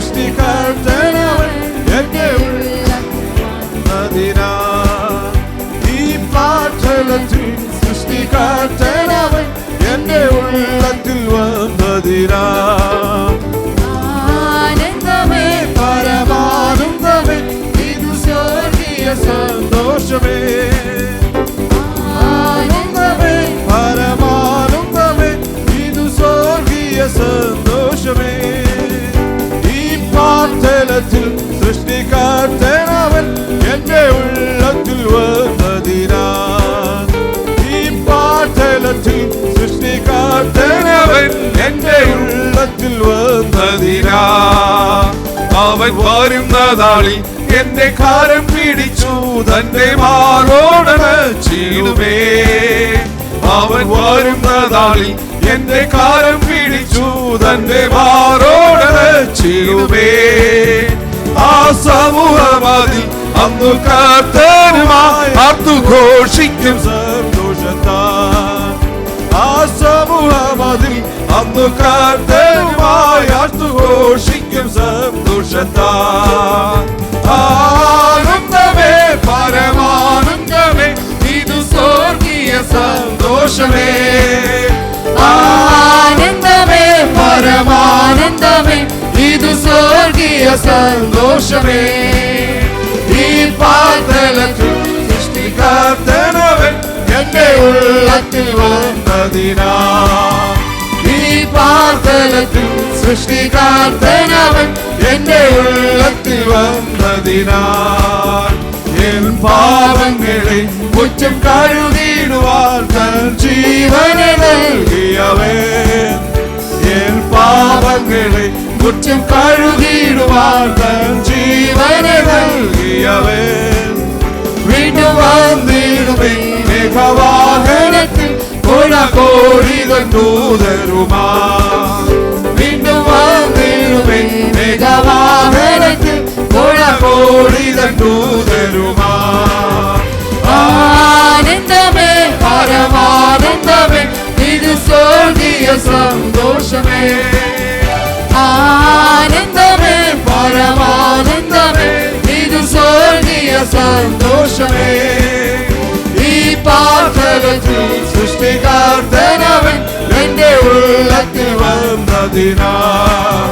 സൃഷ്ടികർത്തനവൻ എന്റെ ഉള്ളതിനാൽ ഈ പാഠത്തിൽ സൃഷ്ടികർത്തനവൻ എന്റെ ഉള്ളത്തിൽ വന്നതിനാൽ ആനന്ദമേ പരമാനന്ദമേ ഇത് സ്വർഗീയ സന്തോഷമേ ആനന്ദമേ പരമാനന്ദമേ ഇത് സ്വർഗീയ സന്തോഷമേ ഈ പാഠത്തിൽ സൃഷ്ടികർത്തനവൻ എന്റെ ഉള്ളത്തിൽ വന്നതിനാൽ ഈ പാഠത്തിൽ സൃഷ്ടികർത്തനവൻ എന്റെ ഉള്ളത്തിൽ വന്നതിനാൽ അവൻ വരുന്ന നാളിൽ എന്റെ കാലം പിടിച്ചു തന്റെ മാറോടണച്ചിടുമേ അവൻ വരുന്ന നാളിൽ എന്റെ കാലം പിടിച്ചു തന്റെ മാറോടണച്ചിടുമേ ആ സമൂഹമതിൽ അന്നു കർത്തനുമായി അർത്തു ഘോഷിക്കും സന്തോഷത്താൽ ആ സമൂഹമതിൽ അന്നു കർത്തനുമായി അർത്തു ഘോഷിക്കും സന്തോഷത്താൽ ആനന്ദമേ പരമാനന്ദമേ ഇത് സ്വർഗീയ സന്തോഷമേ ആനന്ദമേ പരമാനന്ദമേ ഇത് സ്വർഗീയ സന്തോഷമേ ഈ പാതലത്തിൽ സൃഷ്ടികർത്തനവൻ എന്റെ ഉള്ളത്തിൽ വന്നതിനാൽ ഈ പാതലത്തിൽ സൃഷ്ടികർത്തനവൻ എന്റെ ഉള്ളത്തിൽ വന്നതിനാൽ എൻ പാപങ്ങളെ കുറ്റം കഴുകിടുവാൻ തൻ ജീവനെ നൽകിയവൻ എൻ പാപങ്ങളെ കുറ്റം കഴുകിടുവാൻ തൻ ജീവനെ നൽകിയവൻ വീണ്ടും വന്നിടുമേ മേഘവാഹനത്തിൽ കോടാകോടികൾ ദൂതരുമാ വീണ്ടും വന്നിടുമേ മേഘവാഹനത്തിൽ കോടാകോടികൾ ദൂതരുമാ ആനന്ദമേ പരമാനന്ദമേ ഇത് സ്വർഗീയ സന്തോഷമേ ആനന്ദമേ പരമാനന്ദമേ ഇത് സ്വർഗീയ സന്തോഷമേ ഈ പാതലത്തിൽ സൃഷ്ടികർത്തനവൻ എന്റെ ഉള്ളത്തിൽ വന്നതിനാൽ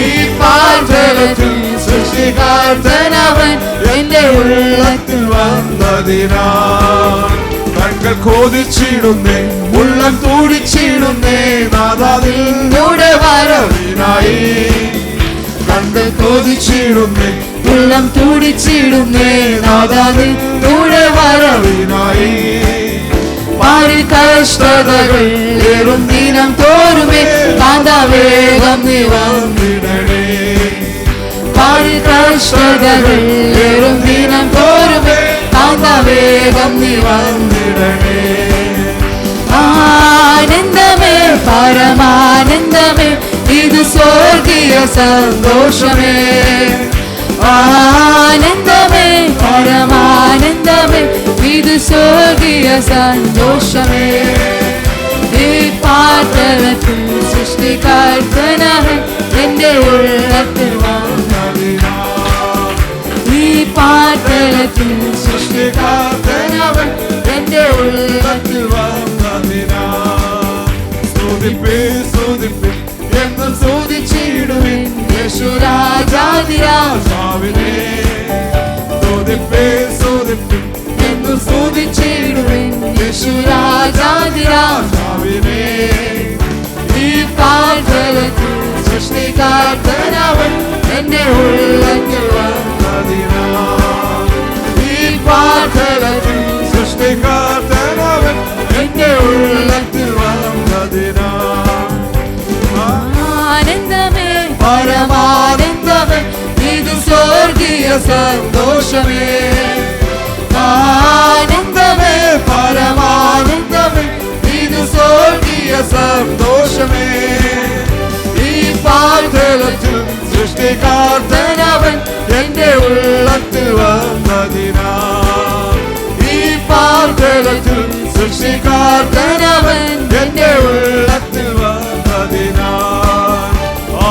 ഈ പാതലത്തിൽ സൃഷ്ടികർത്തനവൻ എന്റെ ഉള്ളത്തിൽ വന്നതിനാൽ കണ്ണുകൾ കൊതിച്ചിടുന്നേ ഉള്ളം തുടിച്ചിടുന്നേ നാദാതിലൂടെ വരവിനായി കണ്ണുകൾ കൊതിച്ചിടുന്നേ ഉള്ളം തുടിച്ചിടുന്നേ നാദാതിലൂടെ വരവിനായി പാരിൽ കഷ്ടതകൾ ഏറും ദിനം തോറുമേ കാന്തവേഗം നീ വന്നിടണേ പാരിൽ കഷ്ടതകൾ ഏറും ദിനം തോറുമേ കാന്തവേഗം നീ വന്നിടണേ ആനന്ദമേ പരമാനന്ദമേ ഇത് സ്വർഗീയ സന്തോഷമേ ആനന്ദമേ പരമാനന്ദമേ ഇത് സ്വർഗീയ സന്തോഷമേ ഈ പാതലത്തിൽ സൃഷ്ടികർത്തനവൻ എന്റെ ഉള്ളത്തിൽ വന്നതിനാൽ ഈ പാതലത്തിൽ സൃഷ്ടികർത്തനവൻ എന്റെ ഉള്ളത്തിൽ വന്നതിനാൽ സ്തുതിപ്പേ സ്തുതിപ്പേ എന്നും സ്തുതിച്ചിടുവിൻ യേശുരാജാധിരാജാവിനെ സ്തുതിപ്പേ സ്തുതിപ്പേ എന്നും സ്തുതിച്ചിടുവിൻ യേശുരാജാധിരാജാവിനെ ഈ പാതലത്തിൽ സൃഷ്ടികർത്തനവൻ എന്റെ ഉള്ളത്തിൽ വന്നതിനാൽ ഈ പാതലത്തിൽ സൃഷ്ടികർത്തനവൻ എന്റെ ഉള്ളത്തിൽ വന്നതിനാൽ ആനന്ദമേ പരമാനന്ദമേ ഇത് സ്വർഗീയ സന്തോഷമേ ആനന്ദമേ പരമാനന്ദമേ ഇത് സ്വർഗീയ സന്തോഷമേ ഈ പാതലത്തിൽ സൃഷ്ടികർത്തനവൻ എന്റെ ഉള്ളത്തിൽ വന്നതിനാൽ ഈ പാതലത്തിൽ സൃഷ്ടികർത്തനവൻ എന്റെ ഉള്ളത്തിൽ വന്നതിനാൽ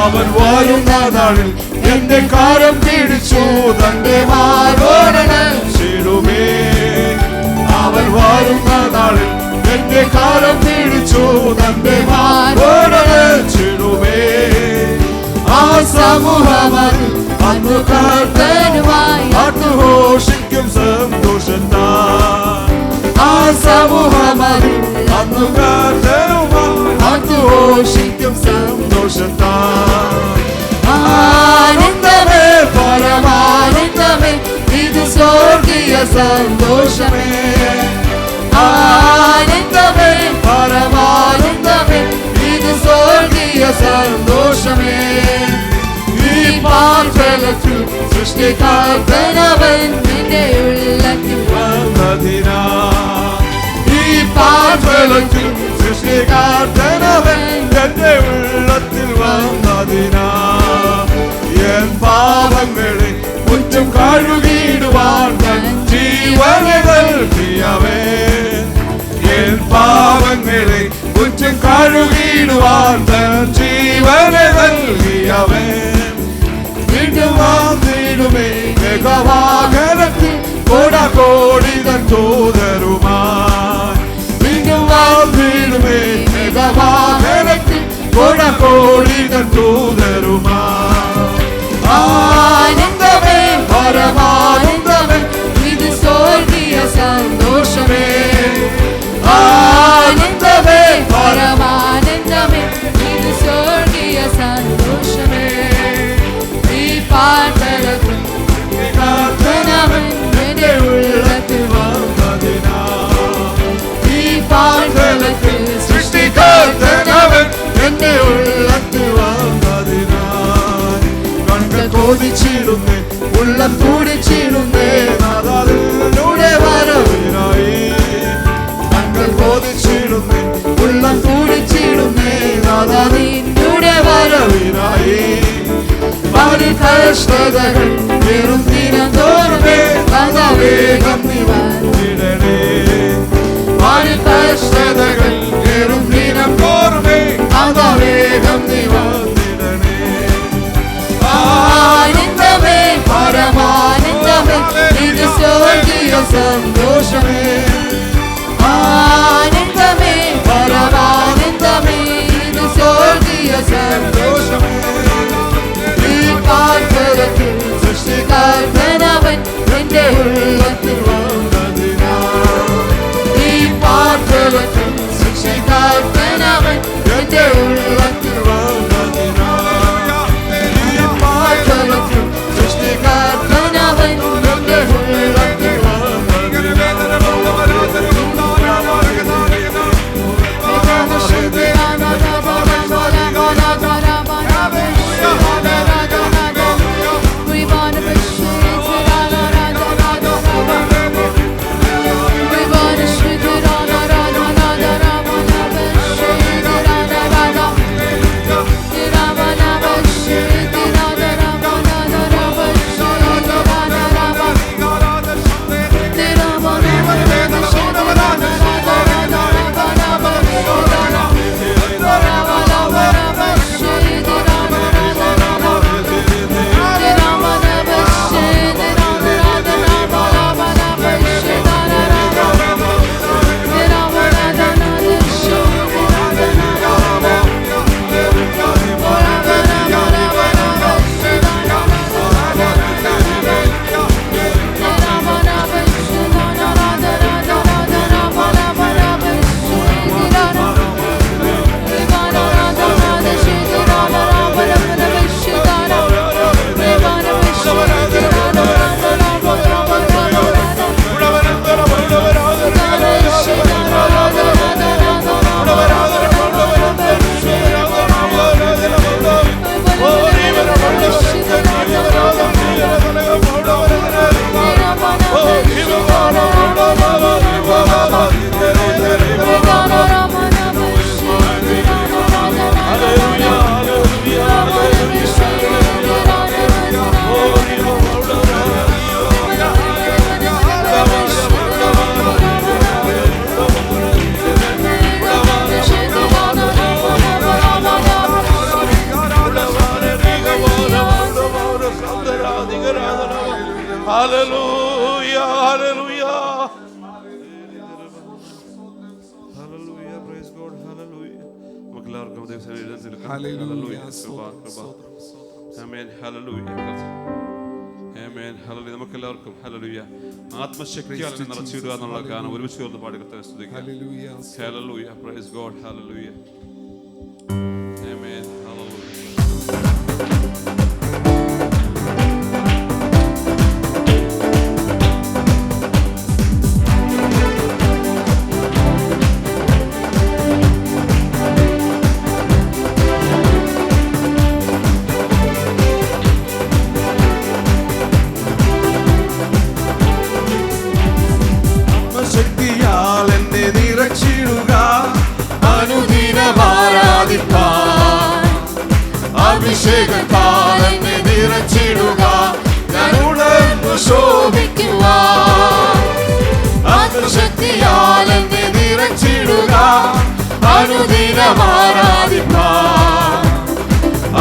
അവൻ വരുന്ന നാളിൽ എന്റെ കാലം പിടിച്ചു തന്റെ മാറോടണച്ചിടുമേ. അവൻ വരുന്ന നാളിൽ എന്റെ കാലം പിടിച്ചു തന്റെ മാറോടണച്ചിടുമേ. ആ സമൂഹം അന്നു കർത്തനുമായി ആട്ടുഘോഷിക്കും സന്തോഷത്താൽ. ആ സമൂഹം അന്നു കർത്തനുമായി ആട്ടുഘോഷിക്കും സന്തോഷത്താൽ. ആനന്ദമേ പരമാനന്ദമേ ഇത് സ്വർഗീയ സന്തോഷമേ. ആനന്ദമേ പരമാനന്ദമേ ഇത് സ്വർഗീയ സന്തോഷമേ. ഈ പാർശ്വത്തിൽ സൃഷ്ടിക്കാത്തവൻ നിന്റെ ഉള്ളത്തിൽ വന്നതിനാ. ഈ പാർശ്വത്തിൽ സൃഷ്ടിക്കാത്തവൻ എന്റെ ഉള്ളത്തിൽ വന്നതിനാ. എൻ പാപങ്ങളെ കുറ്റം കഴുകിടുവാൻ തൻ ജീവനെ നൽകിയവൻ. എൻ പാപങ്ങളെ കുറ്റം കഴുകിടുവാൻ തൻ ജീവനെ നൽകിയവൻ. വീണ്ടും വന്നിടുമേ മേഘവാഹനത്തിൽ കോടാകോടി തൻ ദൂതരുമായി. വീണ്ടും വന്നിടുമേ മേഘവാഹനത്തിൽ കോടാകോടി തൻ ദൂതരുമായി. ആനന്ദമേ പരമാനന്ദമേ ഇത് സ്വർഗീയ സന്തോഷമേ. ആനന്ദമേ പരമാനന്ദമേ ഇത് സ്വർഗീയ സന്തോഷമേ. ഈ പാട്ടലത്തിൽ കർത്തനവൻ എന്റെ ഉള്ളത്തിൽ വന്നതിനാ. ഈ പാട്ടലത്തിൽ സൃഷ്ടികർത്തനവൻ എന്റെ ഉള്ളത്തിൽ വന്നതിനാ. കണ്കൾ കൊതിച്ചിടുന്നേ ഉള്ളം തുടിച്ചിടുന്നേ നാദാതിലൂടെ വരവിനായി. കണ്കൾ കൊതിച്ചിടുന്നേ ഉള്ളം തുടിച്ചിടുന്നേ നാദാതിലൂടെ വരവിനായി. പല കഷ്ടതകൾ വെറും ദിനം തോറുമേ വേഗം നീ വന്നിടണേ. പല കഷ്ടതകൾ വെറും ദിനം തോറുമേ വേഗം നീ വന്നിടണേ. ആനന്ദമേ പരമാനന്ദമേ ഇത് സ്വർഗീയ സന്തോഷമേ. ആനന്ദമേ പരമാനന്ദമേ ഇത് സ്വർഗീയ സന്തോഷമേ. ഈ പാർശ്വത്തിൽ സൃഷ്ടികർത്തനവൻ എന്റെ ഉള്ളത്തിൽ വന്നതിനാ. ഈ പാർശ്വത്തിൽ സൃഷ്ടികർത്തനവൻ എന്റെ ഉള്ളത്തിൽ വന്നതിനാ. ഈ പാർശ്വത്തിൽ സൃഷ്ടികർത്തനവൻ എന്റെ ഉള്ളത്തിൽ we wanna be sweet, la la la la la la. We wanna sweet, la la la la la la la. We wanna be sweet, la la la la. Hallelujah ഹല്ലേലൂയ ഹല്ലേലൂയ പ്രൈസ് ഗോഡ് ഹല്ലേലൂയ. നമുക്കെല്ലാവർക്കും ദൈവസന്നിധിയിൽ എഴുന്നേറ്റ് നിൽക്കാം. Hallelujah കൃപ കൃപ amen hallelujah amen hallelujah. നമുക്കെല്ലാവർക്കും hallelujah ആത്മശക്തിയാൽ നിറച്ചിടുക എന്നുള്ള ഗാനം ഒരുമിച്ച് ചേർന്ന് പാടി കർത്താവെ സ്തുതിക്കാം. Hallelujah praise God hallelujah amen hallelujah. ശക്തിയാൽ എന്നെ നിറച്ചിടുക, അനുദിനം ആരാധിപ്പാൻ അഭിഷേകത്താൽ എന്നെ നിറച്ചിടുക, ഞാൻ ഉണർന്നു ശോഭിക്കുവാൻ. ആത്മശക്തിയാൽ എന്നെ നിറച്ചിടുക, അനുദിനം ആരാധിപ്പാൻ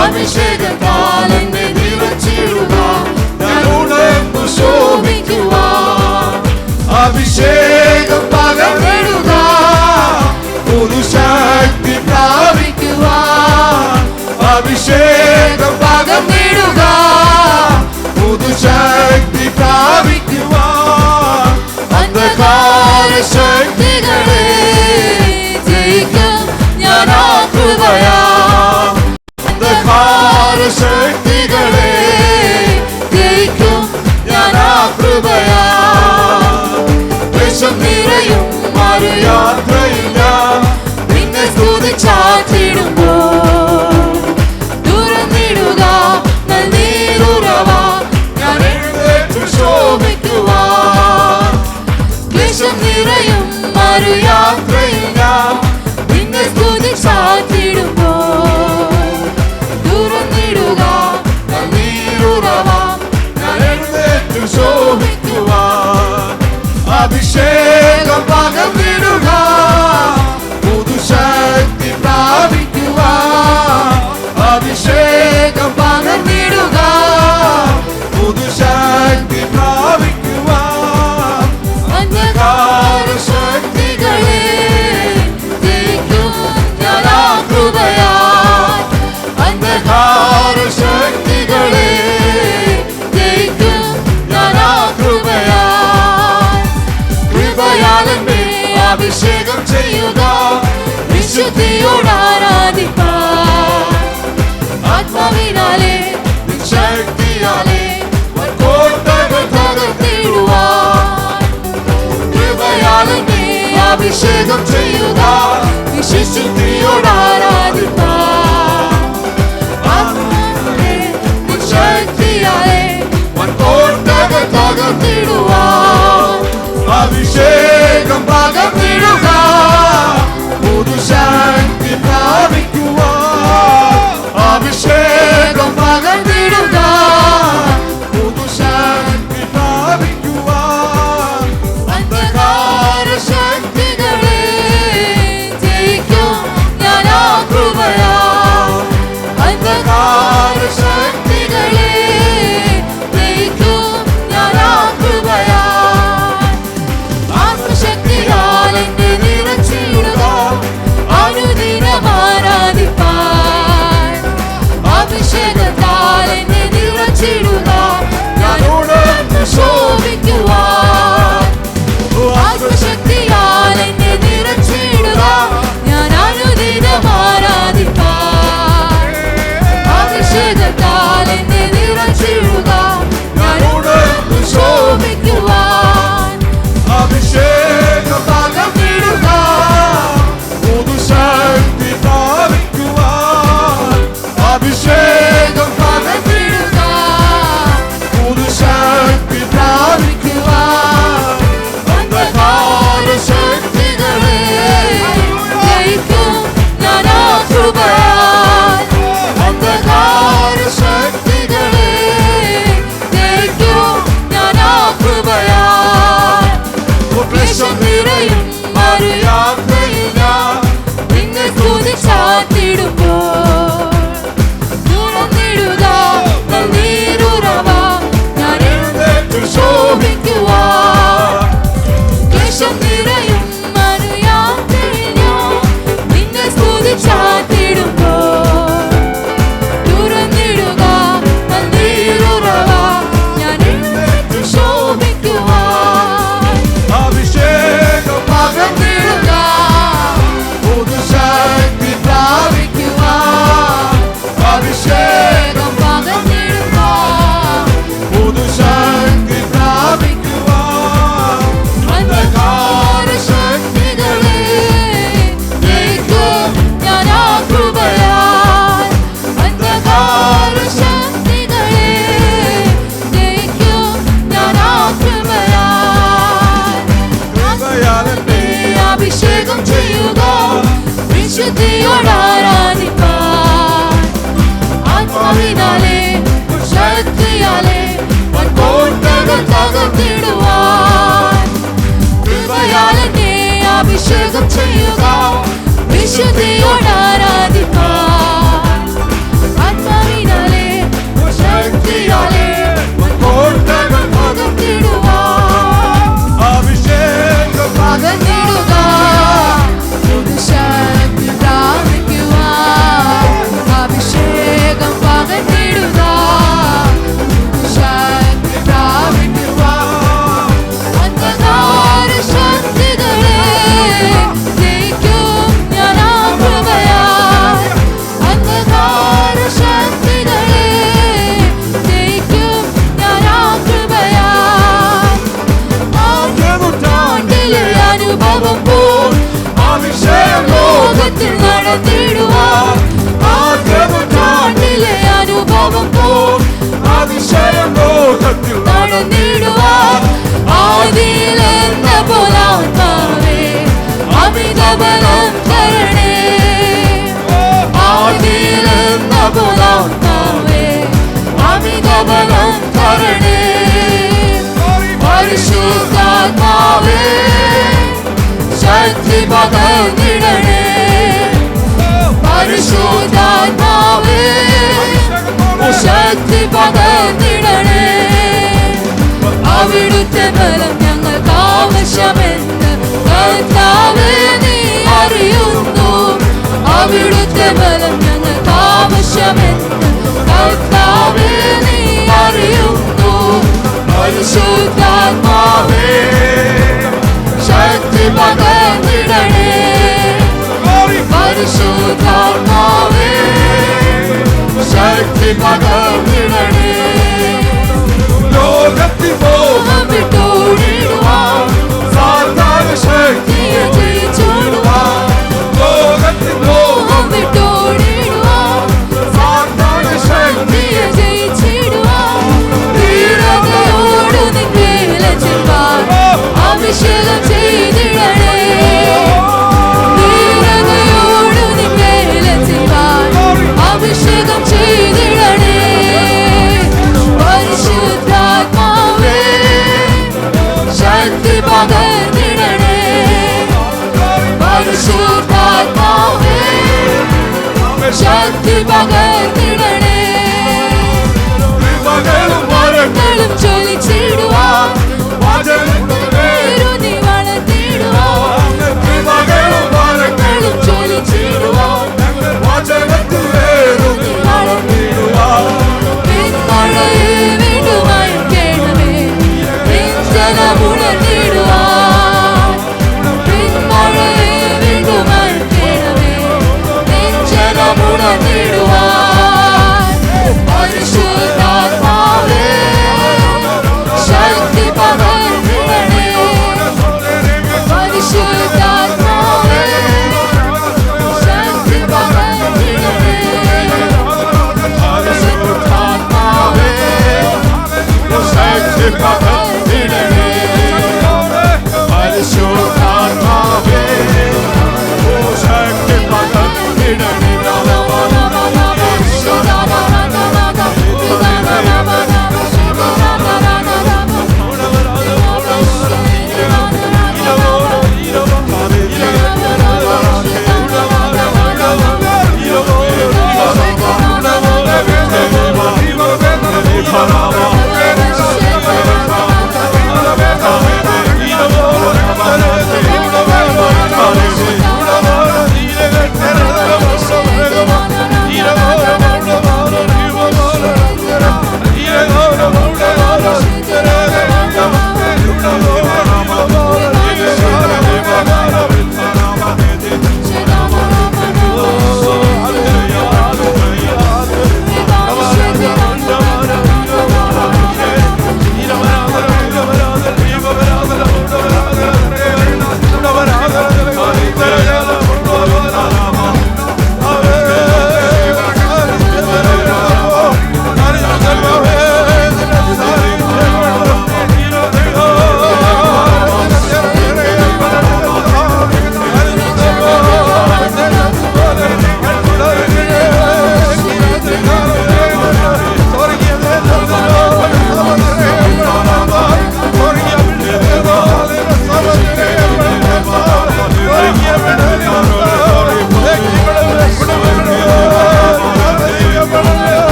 അഭിഷേകത്താൽ എന്നെ നിറച്ചിടുക, ഞാൻ ഉണർന്നു ശോഭിക്കുവാൻ. അഭിഷേകം പകർന്നിടുക, പുതുശക്തി പ്രാപിക്കുവാൻ. അഭിഷേകം പകർന്നിടുക, പുതുശക്തി പ്രാപിക്കുവാൻ. അന്ധകാര ശക്തികളെ ജയിക്കും ഞാൻ ആ കൃപയാ. അന്ധകാര ശക്തികളെ ജയിക്കും ഞാൻ ആ കൃപയാ. ദേശം നിറയും ഒരു യാത്രയില്ല, നിന്നെ സ്തുതിച്ചാട്ടിടുമ്പോൾ തുറന്നിടുക നല്ലീരുറവ, ഞാൻ എഴുന്നേറ്റു ശോഭിക്കുവാൻ. ദേശം നിറയും ഒരു യാത്രയില്ല, നിന്നെ സ്തുതിച്ചാട്ടിടുമ്പോൾ തുറന്നിടുക നല്ലീരുറവ, ഞാൻ എഴുന്നേറ്റു ശോഭിക്കുവാൻ. അഭിഷേകം പകർന്നിടുക, പുതുശക്തി പ്രാപിക്കുവാൻ. അഭിഷേകം പകർന്നിടുക, പുതുശക്തി പ്രാപിക്കുവാൻ. അന്ധകാര ശക്തികളെ ജയിക്കും ഞാൻ ആ കൃപയാൽ. അന്ധകാര ശക്തികളെ ജയിക്കും ഞാൻ ആ കൃപയാൽ. കൃപയാൽ എന്നെ അഭിഷേകം ചെയ്യുക, വിശുദ്ധിയോട് ആരാധിപ്പാൻ. ആത്മാവിനാലെ ശക്തിയാലെ കോട്ടകൾ തകർത്തിടുവാൻ. കൃപയാൽ എന്നെ അഭിഷേകം ചെയ്യുക, വിശുദ്ധിയോട് ആരാധിപ്പാൻ. ആത്മാവിനാലെ ശക്തിയാലെ കോട്ടകൾ തകർത്തിടുവാൻ. അഭിഷേകം പകർന്നിടുക, പുതുശക്തി പ്രാപിക്കുവാൻ. അഭിഷേകം പകർന്നിടുക, പുതുശക്തി പ്രാപിക്കുവാൻ. അന്ധകാര ശക്തികളെ ജയിക്കും ഭക്തിയോട് ആരാധിപ്പാൻ ആത്മാവിനാലെ ശക്തിയാലെ കോട്ടകൾ പകർന്നിടുവാൻ അഭിഷേകം പകർന്നിടുക ശക്തി പ്രാപിക്കുവാൻ അഭിഷേകം പകർന്നിടുക ശക്തി പ്രാപിക്കുവാൻ അന്ധകാര ശക്തികളെ ജയിക്കും ഞാൻ ആ കൃപയാൽ അന്ധകാര ശക്തികളെ ജയിക്കും ഞാൻ ആ കൃപയാൽ ആദ്യനൂറ്റാണ്ടിലെ അനുഭവം പോൽ അഭിഷേകം ലോകത്തിൽ നടന്നിടുവാൻ ആദ്യനൂറ്റാണ്ടിലെ അനുഭവം പോൽ അതിശയം ലോകത്തിൽ നടന്നിടുവാൻ ആദിയിലെന്ന പോലാത്മാവേ അമിത ബലം തരണേ ആദിയിലെന്ന പോലാത്മാവേ അമിത ബലം തരണേ പരിശുദ്ധാത്മാവേ ശക്തി പകർന്നിടണേ പരിശുദ്ധാത്മാവേ ശക്തി പകർന്നിടണേ അവിടുത്തെ ബലം ഞങ്ങൾക്ക് ആവശ്യമെന്ന് കർത്താവേ നീ അറിയുന്നു അവിടുത്തെ ബലം ഞങ്ങൾക്ക് ആവശ്യമെന്ന് കർത്താവേ നീ അറിയുന്നു പരിശുദ്ധാത്മാവേ ശക്തി പകർന്നിടണേ പരിശുദ്ധാത്മാവേ ശക്തി പകർന്നിടണേ ലോകത്തിൽ മോഹം വിട്ടോടിടുവാൻ സാധാരണ ശക്തിയെ ജയിച്ചോടുവാൻ ലോകത്തിൽ മോഹം വിട്ടോടിടുവാൻ സാധാരണ ശക്തിയെ ജയിച്ചിടുവാൻ ധീരതയോട് നിവേല ചെല്ലുവാൻ അഭിഷേകം ചെയ്തിടണേ ധീരതയോട് നിവേല ചെല്ലുവാൻ അഭിഷേകം ചെയ്തിടണേ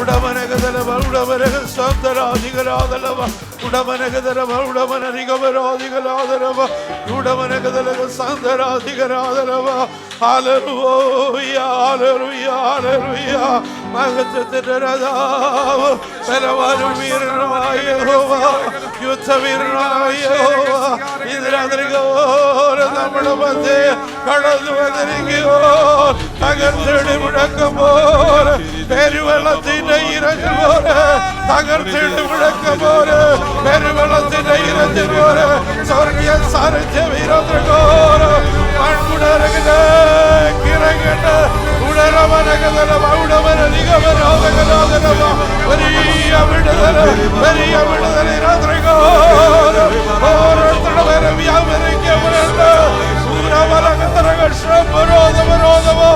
ഉടമനകതലവ ഉടമനക സന്തരാധികരാതലവ ഉടമനകതലവ ഉടമനരികവരാധികരാതലവ ഉടമനകതലക സന്തരാധികരാതലവ. ഹല്ലേലൂയ ഹല്ലേലൂയ ഹല്ലേലൂയ. മഹത്വത്തിന്റെ രാജാവ് ബലവാനും വീരനുമായ യഹോവ, യുദ്ധവീരനായ യഹോവ ഇന്ന് രാത്രിയോരം നമ്മുടെ മധ്യേ കടന്നു വന്നിരിക്കുകയോ. തകർത്തിടി മുഴക്കം പോലെ പെരുവെള്ളത്തിന്റെ ഇരച്ചു പോലെ തകർത്തിടി മുഴക്കം പോലെ പെരുവെള്ളത്തിന്റെ ഇരച്ചു പോലെ സ്വർഗീയ സാന്നിധ്യ വീരോദ്രകോരം മൺകുടരകിറങ്ങട്ട് ഉടരവനകതലവ ഉടമനധികമരോധകരോധനവ. വലിയ വിടുതല വലിയ വിടുതല രാത്രികോരം ഓരോരുത്തരുടെ പേരെ വ്യാപരിക്കപ്പെടേണ്ട സൂരവലകതരകക്ഷരോധമരോധമോ.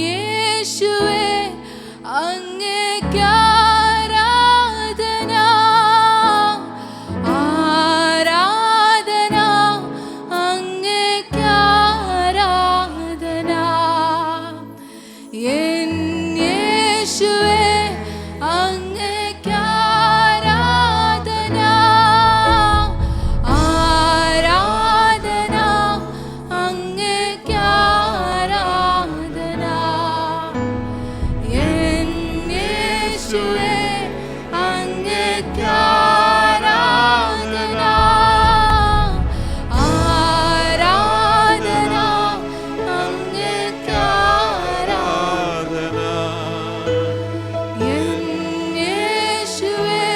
യേശുവേ അങ്ങേക്ക് ആരാധന ആരാധന അങ്ങേക്ക് ആരാധന. യേശുവേ അങ്ങേക്ക് ആരാധന ആരാധന അങ്ങേക്ക് ആരാധന. യേശുവേ അങ്ങേക്ക് ആരാധന ആരാധന അങ്ങേക്ക് ആരാധന. യേശുവേ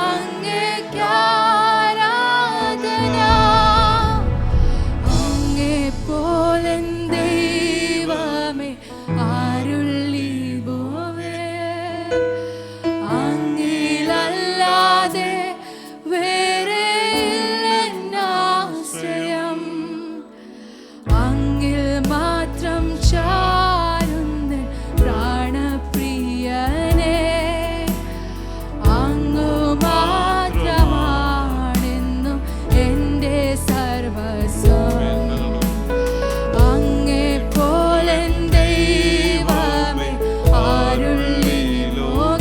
അങ്ങേക്ക് ആരാധന. അങ്ങേപ്പോലൻ ദൈവമേ ആരുള്ളി പോവേ. അങ്ങിലല്ലാതെ വേറെ ഇല്ലെന്നാശ്രയം. അങ്ങിൽ മാത്രം ചാരുന്ന പ്രാണപ്രിയനേ. അങ്ങു മാത്രമാണെന്നും എൻ്റെ സർവസ്വം. അങ്ങേപ്പോലൻ ദൈവമേ ആരുള്ളി ലോകേ.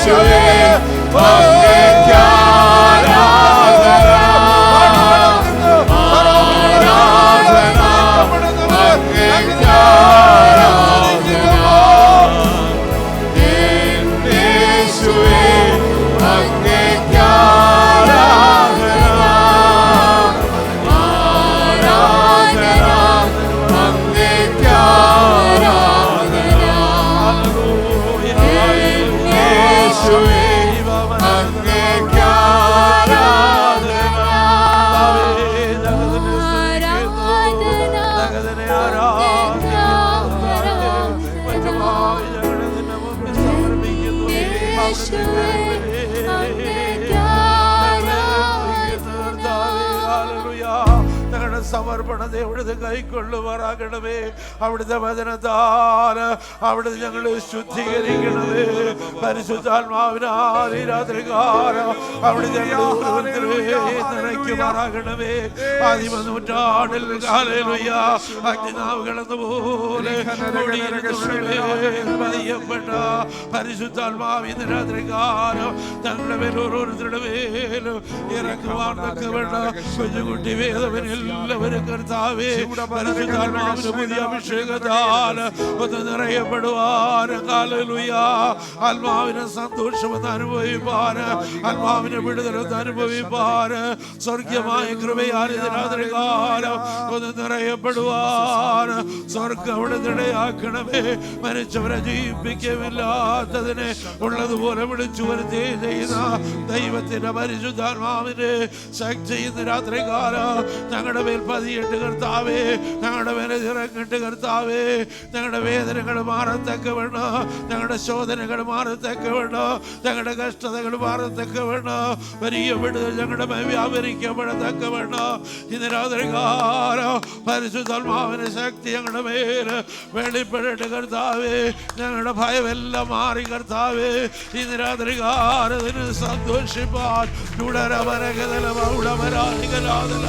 യേശുവേ അങ്ങേക്ക് ആരാധന അങ്ങേക്ക് ആരാധന യേശുവേ അങ്ങേക്ക് ആരാധന ആരാധന അങ്ങേക്ക് ആരാധന യേശുവേ അങ്ങേക്ക് സമർപ്പണത്തെ അവിടുത്തെ കൈക്കൊള്ളുമാറാകണമേ. അവിടുത്തെ വചനത്താൽ അവിടുത്തെ ഞങ്ങളെ ശുദ്ധീകരിക്കണമേ. പരിശുദ്ധാത്മാവിനാൽ ഈ രാത്രികാലം അവിടുത്തെ നിറയ്ക്കുമാറാകണമേ. ആദിമ നൂറ്റാണ്ടിൽ ഹല്ലേലൂയ അഗ്നിനാവുകളെന്നപോലെ പതിയപ്പെട്ട പരിശുദ്ധാത്മാവ് ഇന്ന് രാത്രികാലം ഞങ്ങളുടെ മേൽ ഓരോരുത്തരുടെ മേലും ഇറക്കുവാൻ തക്കവണ്ണ കുഞ്ഞുകുട്ടി വേദവനെല്ലാവരും കർത്താവേ പരിശുദ്ധാത്മാവിന്റെ പുതിയ അഭിഷേകത്താൽ ഒന്ന് നിറയപ്പെടുവാൻ ഹല്ലേലൂയ ആത്മാവിനെ സന്തോഷമെന്ന് അനുഭവിപ്പാൻ ആത്മാവിനെ വിടുതലെന്ന് അനുഭവിപ്പാൻ സ്വർഗീയമായ കൃപയാൽ രാത്രികാലം ഒന്ന് നിറയപ്പെടുവാൻ സ്വർഗം അവിടെ ഇടയാക്കണമേ. മരിച്ചവരെ ജീവിപ്പിക്കുമില്ലാത്തതിനെ ഉള്ളതുപോലെ വിളിച്ചു വരുത്തി ചെയ്യുന്ന ദൈവത്തിന്റെ പരിശുദ്ധാത്മാവിന്റെ ശക്തി ഇന്ന് രാത്രികാലം ഞങ്ങളുടെ മേൽ പതിയിട്ട് കർത്താവേ, ഞങ്ങളുടെ മേലെ ഇറങ്ങിട്ട് കർത്താവേ, ഞങ്ങളുടെ വേദനകൾ മാറത്തക്കവണ്ണം, ഞങ്ങളുടെ ശോധനകൾ മാറത്തക്കവണ്ണം, ഞങ്ങളുടെ കഷ്ടതകൾ മാറത്തക്കവണ്ണം, വലിയ വിടുതൽ ഞങ്ങളുടെ മേൽ വ്യാപരിക്കപ്പെടത്തക്കവണ്ണം ഇന്ന് രാത്രികാലം പരിശുദ്ധാത്മാവിന്റെ ശക്തി ഞങ്ങളുടെ മേൽ വെളിപ്പെടട്ടെ കർത്താവേ. ഞങ്ങളുടെ ഭയമെല്ലാം മാറി കർത്താവേ ഇന്ന് രാത്രികാലത്തിന് സന്തോഷിപ്പാൻ ഉടരവരകതലമ ഉടമരാധികലാതല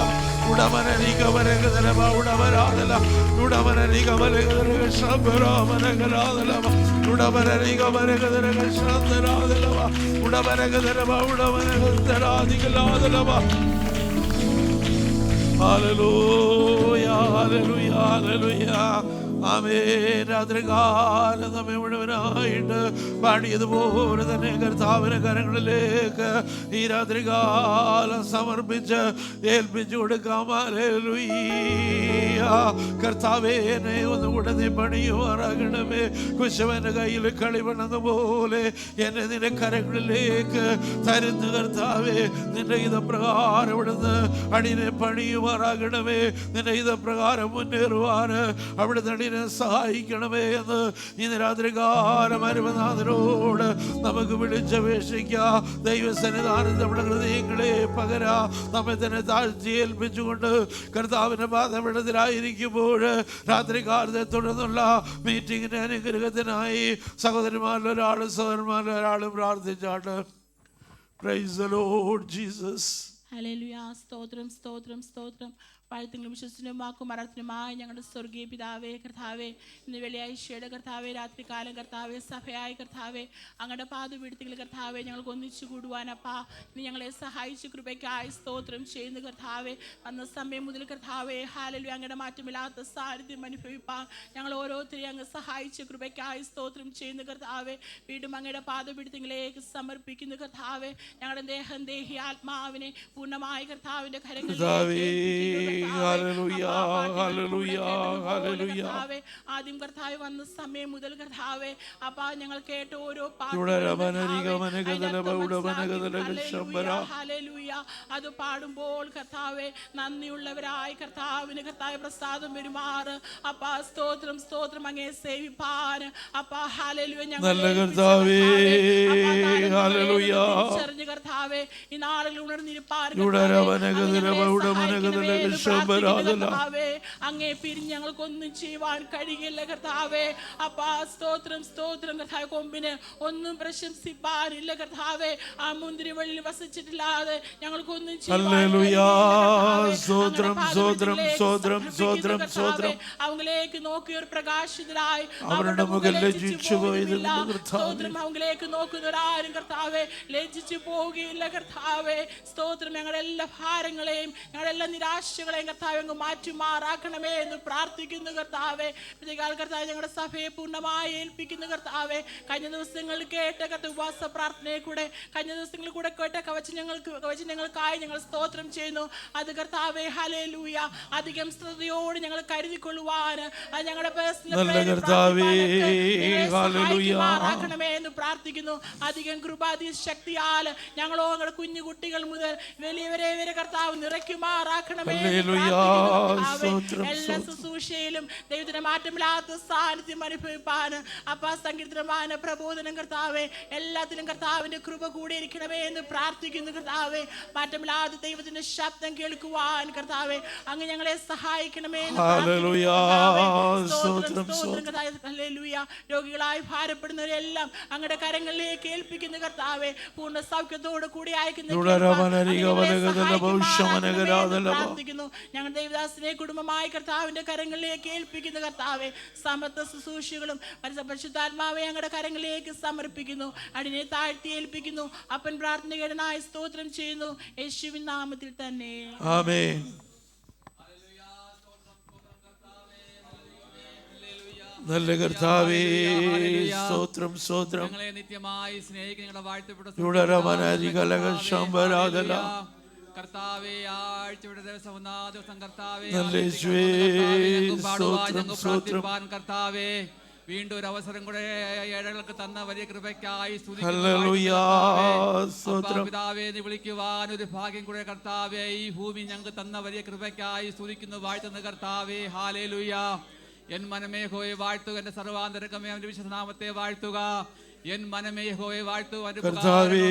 ഉടമരനികവരകതലമ ഉടമരാതല ഉടമരനികവരകതലക ശബ്ദരാമനകലാതലമ ഉടമരനികവരകതലക ശബ്ദരാതലമ ഉടമരകതലമ ഉടമരകതരാധികലാതലമ. ഹല്ലേലൂയ ഹല്ലേലൂയ ഹല്ലേലൂയ ആമേൻ. രാത്രികാലം നമ്മെ മുഴുവനായിട്ട് പാടിയതുപോലെ തന്നെ കർത്താവിന്റെ കരങ്ങളിലേക്ക് ഈ രാത്രികാലം സമർപ്പിച്ച് ഏൽപ്പിച്ചു കൊടുക്കാം. ഹല്ലേലൂയ. കർത്താവേ എന്നെ ഒന്നുകൂടെ നീ പണിയുമാറാകണമേ. കുശവന്റെ കയ്യിൽ കളിവണ്ണത് പോലെ എന്നെ നിന്റെ കരങ്ങളിലേക്ക് തരുന്നു കർത്താവേ. നിന്റെ ഇതപ്രകാരം ഇവിടുന്ന് അടിനെ പണിയുമാറാകണമേ. നിന്റെ ഇതപ്രകാരം മുന്നേറുവാൻ അവിടുന്ന് അടിനെ സഹായിക്കണമേ എന്ന് ഇന്ന് രാത്രികാലം അരുമനാഥനോട് നമുക്ക് വിളിച്ചപേക്ഷിക്കാം. ദൈവസന്നിധാനം നമ്മുടെ ഹൃദയങ്ങളെ പകരാ നമ്മെ തന്നെ താഴ്ത്തി ഏൽപ്പിച്ചുകൊണ്ട് കർത്താവിന്റെ പാദപീഠത്തിലായിരിക്കുമ്പോൾ രാത്രികാലത്തെ തുടർന്നുള്ള മീറ്റിങ്ങിന്റെ അനുഗ്രഹത്തിനായി സഹോദരന്മാരിൽ ഒരാളും സഹോദരന്മാരിൽ ഒരാളും പ്രാർത്ഥിച്ചാട്ട്. Praise the Lord Jesus. ഹല്ലേലൂയ. സ്തോത്രം സ്തോത്രം സ്തോത്രം. വാഴ്ത്തുകളും വിശ്വസനും വാക്കും മറത്തിനുമായി ഞങ്ങളുടെ സ്വർഗീയ പിതാവേ കർത്താവേ, ഇന്ന് വെള്ളിയാഴ്ചയുടെ കർത്താവേ രാത്രികാലം കർത്താവേ സഭയായ കർത്താവേ അങ്ങയുടെ പാദപീഠത്തിൽ കർത്താവേ ഞങ്ങൾക്ക് ഒന്നിച്ചു കൂടുവാനപ്പാ ഇന്ന് ഞങ്ങളെ സഹായിച്ച് കൃപയ്ക്കായി സ്തോത്രം ചെയ്യുന്ന കർത്താവേ. അന്ന് സമയം മുതൽ കർത്താവേ ഹല്ലേലൂയ അങ്ങയുടെ മാറ്റമില്ലാത്ത സാന്നിധ്യം അനുഭവിപ്പാൻ ഞങ്ങൾ ഓരോരുത്തരെയും അങ്ങ് സഹായിച്ച് കൃപയ്ക്കായി സ്തോത്രം ചെയ്യുന്ന കർത്താവേ. വീണ്ടും അങ്ങയുടെ പാദപീഠത്തിലേക്ക് സമർപ്പിക്കുന്ന കർത്താവേ. ഞങ്ങളുടെ ദേഹം ദേഹി ആത്മാവിനെ പൂർണ്ണമായ കർത്താവിന്റെ കരങ്ങളിൽ ആദ്യം കർത്താവ് വന്ന സമയം മുതൽ കർത്താവേ അപ്പാ ഞങ്ങൾ കേട്ട ഓരോ അത് പാടുമ്പോൾ കർത്താവേ നന്ദിയുള്ളവരായി കർത്താവിന് കർത്താവ് പ്രസാദം പെരുമാറ് അപ്പാ. സ്തോത്രം സ്തോത്രം അങ്ങേ സേവിപ്പാൻ അപ്പാ. ഹല്ലേലൂയ. ഞങ്ങൾ കർത്താവേ ഈ നാളുകൾ ഉണർന്നിരിപ്പാൻ കർത്താവേ, അങ്ങേ പിരിഞ്ഞ് ഞങ്ങൾക്കൊന്നും ചെയ്യുവാൻ കഴിയില്ല കർത്താവേ. അപ്പാ സ്തോത്രം സ്തോത്രം കർത്താവ്. കൊമ്പിന് ഒന്നും പ്രശംസിപ്പാനില്ല കർത്താവേ. ആ മുന്തിരിവള്ളിൽ വസിച്ചിട്ടില്ലാതെ ഞങ്ങൾക്കൊന്നും അവങ്ങളിലേക്ക് നോക്കി ഒരു പ്രകാശിതരായി അവരുടെ മുഖം ലജ്ജിച്ചു പോയതില്ല. സ്തോത്രം. അവങ്ങളിലേക്ക് നോക്കുന്നവരാരും കർത്താവേ ലജ്ജിച്ചു പോകുകയില്ല കർത്താവേ. സ്തോത്രം. ഞങ്ങളുടെ എല്ലാ ഭാരങ്ങളെയും ഞങ്ങളുടെ എല്ലാ നിരാശകളെയും കർത്താവ് അങ്ങ് മാറ്റുമാറാക്കണമേ എന്ന് പ്രാർത്ഥിക്കുന്നു കർത്താവേ. കർത്താവ് ഞങ്ങളുടെ സഭയെ പൂർണ്ണമായി ഏൽപ്പിക്കുന്നു കർത്താവേ. കഴിഞ്ഞ ദിവസങ്ങളിൽ കേട്ട ഉപവാസ പ്രാർത്ഥനയെ കൂടെ കഴിഞ്ഞ ദിവസങ്ങളിൽ കൂടെ കേട്ട കവചനങ്ങൾക്കായി ഞങ്ങൾ സ്തോത്രം ചെയ്യുന്നു. അത് കർത്താവേ ഹല്ലേലൂയ അധികം ശ്രദ്ധയോട് ഞങ്ങൾ കരുതിക്കൊള്ളുവാൻ ഞങ്ങളുടെ ആക്കണമേ എന്ന് പ്രാർത്ഥിക്കുന്നു. അധികം കൃപാതി ശക്തിയാൽ ഞങ്ങളോ ഞങ്ങളുടെ കുഞ്ഞു കുട്ടികൾ മുതൽ വലിയവരെ വരെ കർത്താവ് നിറയ്ക്കുമാറാക്കണമേ. എല്ലാ ശുശ്രൂഷയിലും ദൈവത്തിന്റെ മാറ്റമില്ലാത്ത സാന്നിധ്യം അനുഭവിപ്പാൻ അപ്പാ സങ്കീർത്തനമായ പ്രബോധനം കർത്താവേ എല്ലാത്തിലും കർത്താവിന്റെ കൃപ കൂടിയിരിക്കണമേ എന്ന് പ്രാർത്ഥിക്കുന്നു കർത്താവേ. മാറ്റമില്ലാതെ ദൈവത്തിന്റെ ശബ്ദം കേൾക്കുവാൻ കർത്താവേ അങ്ങ് ഞങ്ങളെ സഹായിക്കണമേ. രോഗികളായി ഭാരപ്പെടുന്നവരെല്ലാം അങ്ങയുടെ കരങ്ങളിലേക്ക് ഏൽപ്പിക്കുന്ന കർത്താവേ. പൂർണ്ണ സൗഖ്യത്തോട് കൂടി അയക്കുന്നു. ഞങ്ങൾ ദേവദാസിനെ കുടുംബമായി കർത്താവിന്റെ കരങ്ങളിലേക്ക് ഏൽപ്പിക്കുന്ന കർത്താവേ. സമത്വ ശുശ്രൂഷകളും പരിശുദ്ധാത്മാവെ ഞങ്ങളുടെ കരങ്ങളിലേക്ക് സമർപ്പിക്കുന്നു. അടിനെ താഴ്ത്തി ഏൽപ്പിക്കുന്നു. അപ്പൻ പ്രാർത്ഥനകനായി സ്തോത്രം ചെയ്യുന്നു യേശുവിൻ നാമത്തിൽ തന്നെ. ആമേൻ. നല്ല കർത്താവേ സ്തോത്രം സ്തോത്രം. ഞങ്ങളെ നിത്യമായി സ്നേഹിക്കുന്ന വാഴ്ത്തപ്പെട്ട കർത്താവേ ആഴ്ചയുടെ ദിവസം ഒന്നാം ദിവസം കർത്താവേ കർത്താവേ വീണ്ടും ഒരു അവസരം കൂടെ ഏഴകൾക്ക് തന്ന വലിയ കൃപയ്ക്കായി പിതാവേ എന്ന് വിളിക്കുവാൻ ഒരു ഭാഗ്യം കൂടെ കർത്താവേ ഈ ഭൂമി ഞങ്ങൾക്ക് തന്ന വലിയ കൃപയ്ക്കായി സ്തുതിക്കുന്നു വാഴ്ത്തുന്ന കർത്താവേ. ഹല്ലേലൂയ. എൻ മനമേ യഹോവയെ വാഴ്ത്തുക, എന്റെ സർവാന്തരംഗമേ അവന്റെ വിശുദ്ധനാമത്തെ വാഴ്ത്തുക. എൻ മനമേ യഹോവയെ വാഴ്ത്തുക. കർത്താവേ